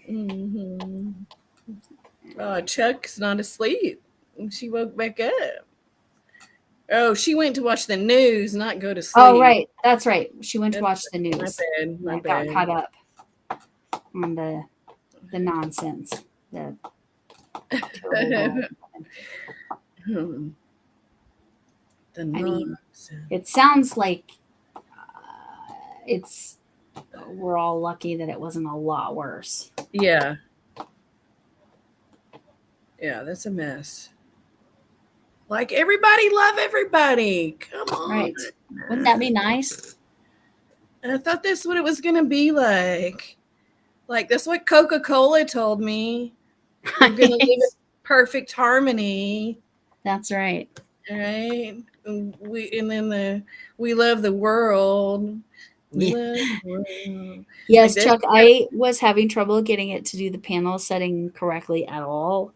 Mm-hmm. Oh, Chuck's not asleep. She woke back up. Oh, she went to watch the news, not go to sleep. Oh, right. That's right. She went to watch the news. My bad. My I bad. got caught up on the nonsense. The terrible world. The mean, nonsense. it sounds like we're all lucky that it wasn't a lot worse. Yeah. Yeah, that's a mess. Like, everybody love everybody. Come on. Right. Wouldn't that be nice? I thought that's what it was going to be like. Like, that's what Coca-Cola told me. We're going to live in perfect harmony. That's right. Right? And we love the world. We love the world. Yes, Like Chuck, I was having trouble getting it to do the panel setting correctly at all.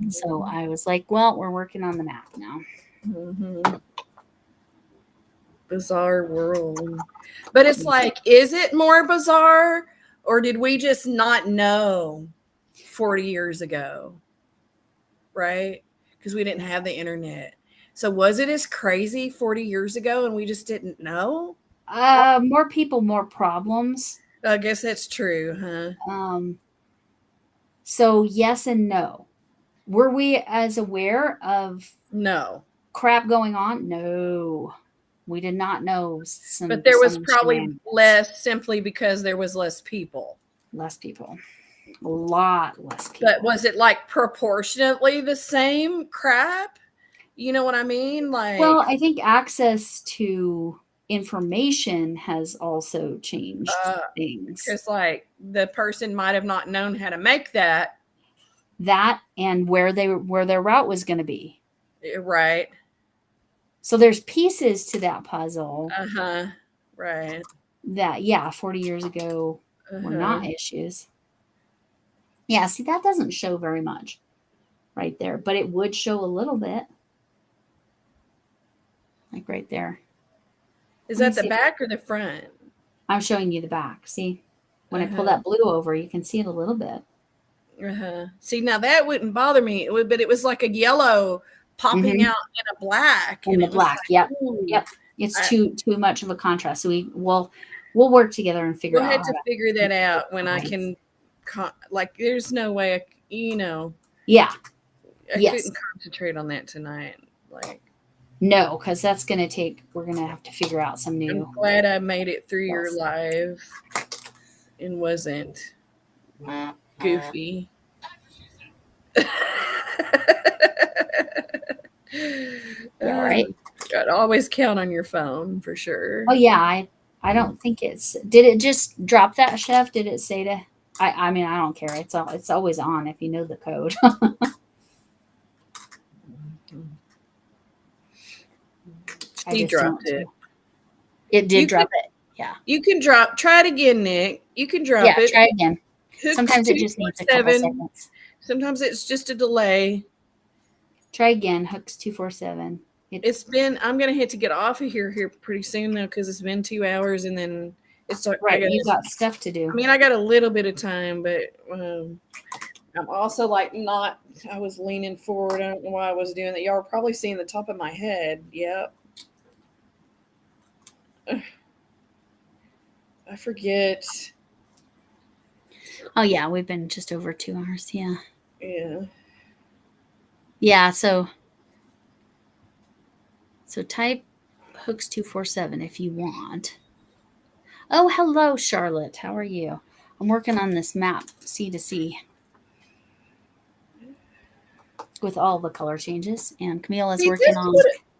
So I was like, well, we're working on the map now. Mm-hmm. Bizarre world. But it's like, is it more bizarre, or did we just not know 40 years ago? Right? Because we didn't have the internet. So was it as crazy 40 years ago and we just didn't know? More people, more problems. I guess that's true, huh? So yes and no. Were we as aware of No. crap going on? No. We did not know some. But there was some probably shenanigans. less simply because there was less people. Less people. A lot less people. But was it like proportionately the same crap? You know what I mean? Like, well, I think access to information has also changed things. it's like the person might have not known how to make that. That and where their route was going to be. Right. So there's pieces to that puzzle. Uh-huh. Right. That 40 years ago were not issues. Yeah, see, that doesn't show very much right there, but it would show a little bit. Like right there. Is that the back or the front? I'm showing you the back. See, when I pull that blue over, you can see it a little bit. Uh-huh. See, now that wouldn't bother me. But it was like a yellow popping out in a black. In the black, like, yep. It's too much of a contrast. So we'll work together and figure out. We'll have to figure that out when I can. Like, there's no way, Yeah. I couldn't concentrate on that tonight. Like, no, because that's going to take. We're going to have to figure out some new. I'm glad I made it through your live and wasn't goofy. Yeah, right. I'd always count on your phone for sure. Oh yeah, I don't think it's. Did it just drop that, Chef? Did it say to? I mean, I don't care. It's always on if you know the code. He dropped it. It did drop it. Yeah. You can try it again, Nick. You can drop it. Yeah, try again. Hooks Sometimes it just needs a couple seconds. Sometimes it's just a delay. Try again. Hooks 247. I'm gonna have to get off of here pretty soon though, because it's been 2 hours and then it's like right. You got stuff to do. I mean, I got a little bit of time, but I'm also like not. I was leaning forward. I don't know why I was doing that. Y'all are probably seeing the top of my head. Yep. I forget. Oh yeah, we've been just over 2 hours. Yeah. Yeah. Yeah. So type hooks 247 if you want. Oh, hello, Charlotte. How are you? I'm working on this map, C2C, with all the color changes, and Camille is working on.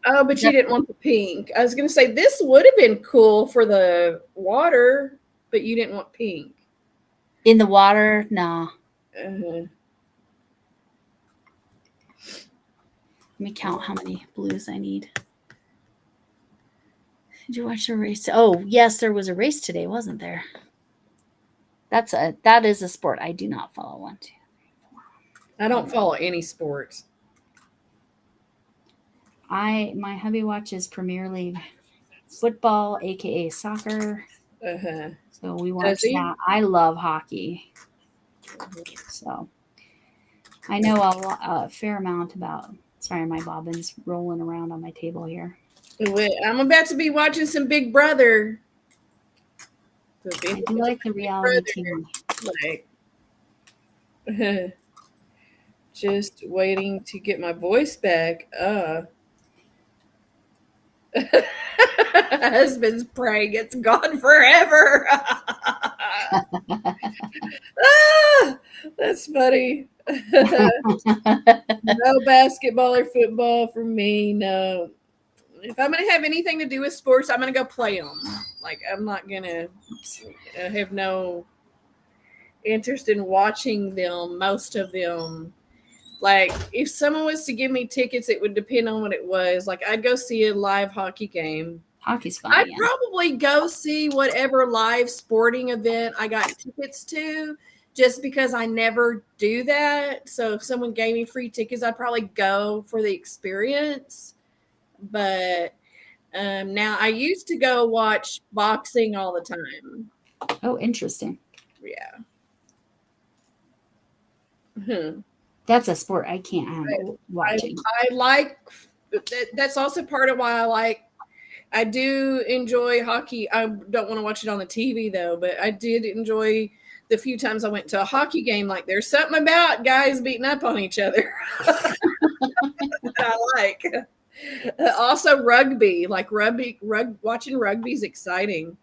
Oh, but you didn't want the pink. I was going to say this would have been cool for the water, but you didn't want pink. In the water, no. Uh-huh. Let me count how many blues I need. Did you watch the race? Oh, yes, there was a race today, wasn't there? That is a sport I do not follow. 1, 2, 3, 4. I don't follow any sports. My hubby watches Premier League football, aka soccer. Uh-huh. So we watch that. I love hockey. So I know a fair amount about. Sorry, my bobbin's rolling around on my table here. I'm about to be watching some Big Brother. I do like the reality TV. Like, just waiting to get my voice back. Husband's praying it's gone forever. That's funny. No basketball or football for me. No. If I'm going to have anything to do with sports, I'm going to go play them. Like, I'm not going to have no interest in watching them, most of them. Like, if someone was to give me tickets, it would depend on what it was. Like, I'd go see a live hockey game. Hockey's fun. I'd probably go see whatever live sporting event I got tickets to, just because I never do that. So if someone gave me free tickets, I'd probably go for the experience. But now I used to go watch boxing all the time. Oh, interesting. Yeah. That's a sport I can't handle watching. I like, that's also part of why I do enjoy hockey. I don't want to watch it on the TV though, but I did enjoy the few times I went to a hockey game. Like, there's something about guys beating up on each other that I like. Also rugby, watching rugby is exciting.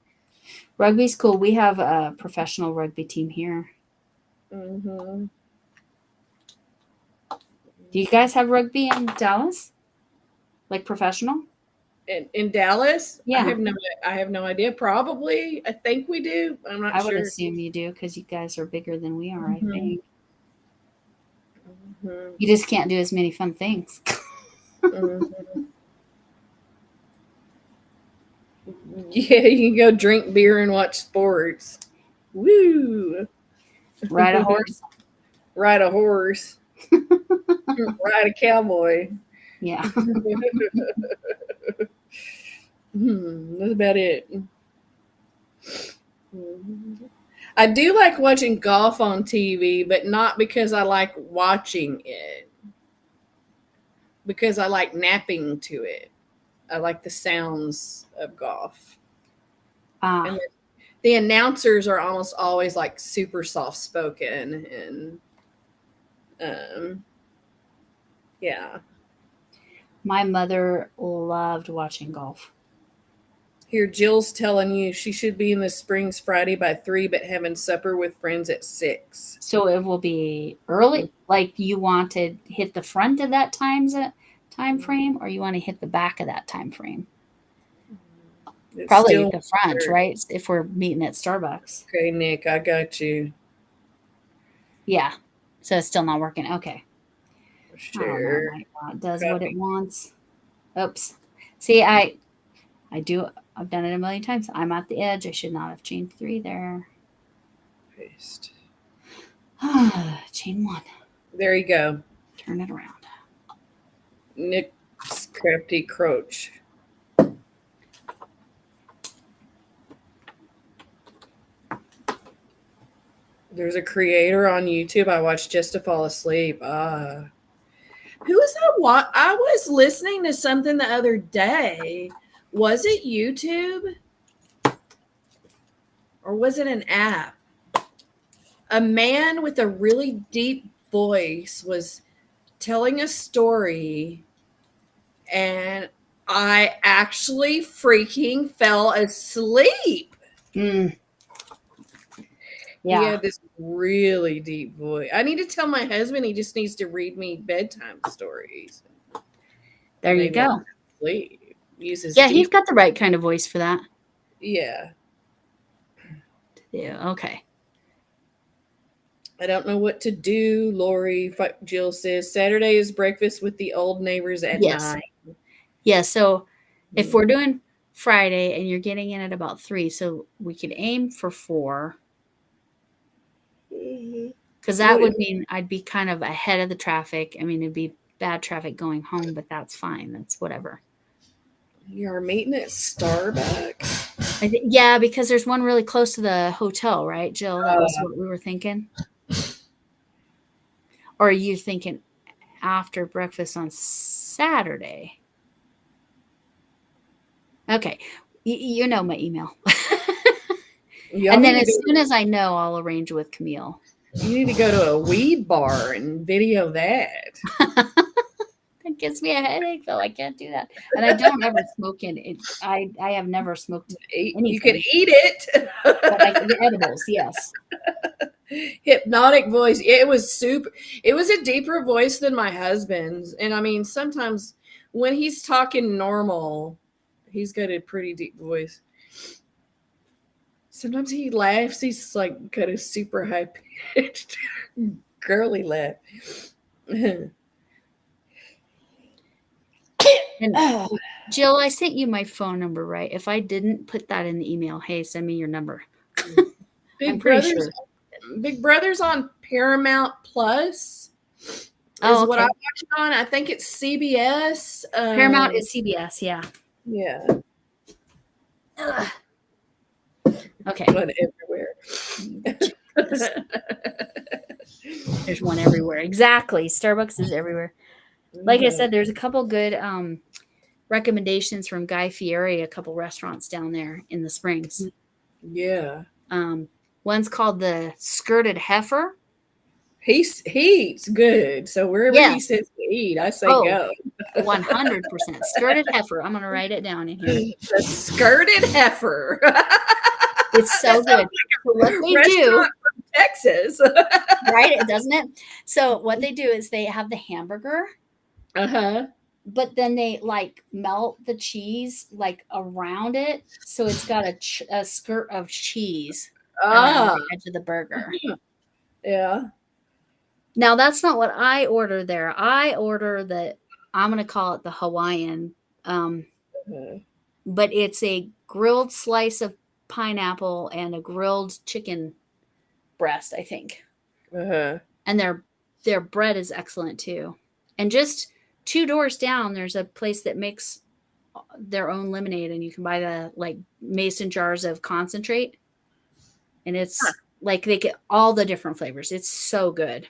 Rugby's cool. We have a professional rugby team here. Mm-hmm. Do you guys have rugby in Dallas? Like professional? In Dallas? Yeah. I have no idea. Probably. I think we do. I'm not sure. I would assume you do because you guys are bigger than we are, I think. Mm-hmm. You just can't do as many fun things. Mm-hmm. Yeah, you can go drink beer and watch sports. Woo! Ride a horse. Ride a horse. Ride a cowboy. Yeah. That's about it. I do like watching golf on TV, but not because I like watching it. Because I like napping to it. I like the sounds of golf. And the announcers are almost always like super soft spoken and yeah. My mother loved watching golf. Here, Jill's telling you she should be in the Springs Friday by 3, but having supper with friends at 6. So it will be early. Like, you want to hit the front of that time frame, or you want to hit the back of that time frame? It's Probably still the front, weird. right? If we're meeting at Starbucks. Okay, Nick, I got you. Yeah. So it's still not working. Okay. Sure. Oh, my God. It does what it wants. Oops. See, I've done it a million times. I'm at the edge. I should not have chained 3 there. Paste. Chain 1. There you go. Turn it around. Nick's crafty croach. There's a creator on YouTube I watched just to fall asleep. Who was that? I was listening to something the other day. Was it YouTube? Or was it an app? A man with a really deep voice was telling a story, and I actually freaking fell asleep. Yeah. He had this really deep voice. I need to tell my husband he just needs to read me bedtime stories. There you go. Sleep. Uses He's got the right kind of voice for that. Yeah. Yeah. Okay. I don't know what to do, Lori. Jill says Saturday is breakfast with the old neighbors at 9. Yeah. So if we're doing Friday and you're getting in at about 3, so we could aim for 4. Because that would mean I'd be kind of ahead of the traffic. I mean, it'd be bad traffic going home, but that's fine. That's whatever. You're meeting at Starbucks? Yeah, because there's one really close to the hotel, right, Jill? That was what we were thinking. Or are you thinking after breakfast on Saturday? Okay. You know my email. And then as soon as I know, I'll arrange with Camille. You need to go to a weed bar and video that. gives me a headache, though. I can't do that. And I don't ever smoke it. I have never smoked You can anything. eat it. But the edibles, yes. Hypnotic voice. It was super. It was a deeper voice than my husband's. And I mean, sometimes when he's talking normal, he's got a pretty deep voice. Sometimes he laughs. He's like got a super high pitched girly laugh. And Jill, I sent you my phone number, right? If I didn't put that in the email, hey, send me your number. I'm pretty sure. Big Brother's on Paramount Plus. Is what I watch it on. I think it's CBS. Paramount is CBS, yeah. Yeah. Ugh. Okay. But everywhere. There's one everywhere. Exactly. Starbucks is everywhere. Like I said, there's a couple good recommendations from Guy Fieri, a couple restaurants down there in the Springs. Yeah. One's called the Skirted Heifer. He eats good. So wherever he says to eat, I say go. 100%. Skirted Heifer. I'm going to write it down in here. The Skirted Heifer. It's so good. What they do, from Texas. right? Doesn't it? So what they do is they have the hamburger. Uh-huh. But then they like melt the cheese like around it. So it's got a skirt of cheese around the edge of the burger. Yeah. Now that's not what I order there. I order I'm going to call it the Hawaiian. But it's a grilled slice of pineapple and a grilled chicken breast, I think. Uh-huh. And their bread is excellent too. And just 2 doors down, there's a place that makes their own lemonade, and you can buy the like mason jars of concentrate. And it's like they get all the different flavors. It's so good.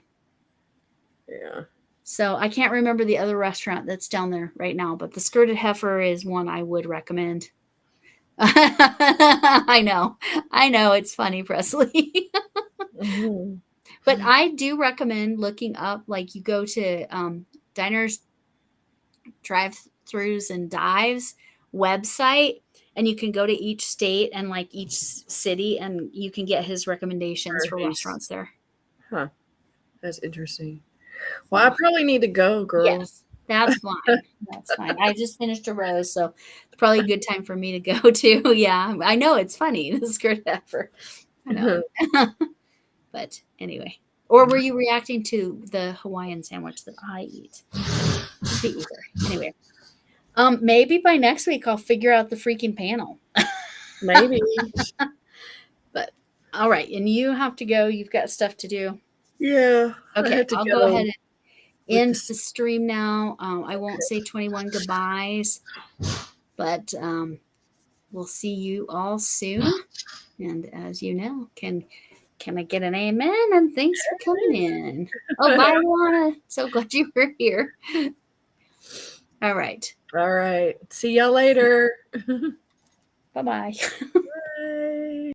Yeah. So I can't remember the other restaurant that's down there right now, but the Skirted Heifer is one I would recommend. I know. It's funny, Presley. Mm-hmm. But I do recommend looking up, like you go to diners, drive-throughs, and dives website, and you can go to each state and like each city, and you can get his recommendations for restaurants there. Huh. That's interesting. Well, I probably need to go, girl. Yes, that's fine. That's fine. I just finished a rose, so it's probably a good time for me to go too. Yeah, I know it's funny. This is good effort. I know. But anyway, or were you reacting to the Hawaiian sandwich that I eat? Could be either. Anyway, maybe by next week I'll figure out the freaking panel. Maybe. But all right, and you have to go. You've got stuff to do. Yeah. Okay, I'll go ahead and end the stream now. I won't say 21 goodbyes, but we'll see you all soon. And as you know, can I get an amen? And thanks for coming in. Oh, bye, Luana. So glad you were here. All right. All right. See y'all later. Bye-bye.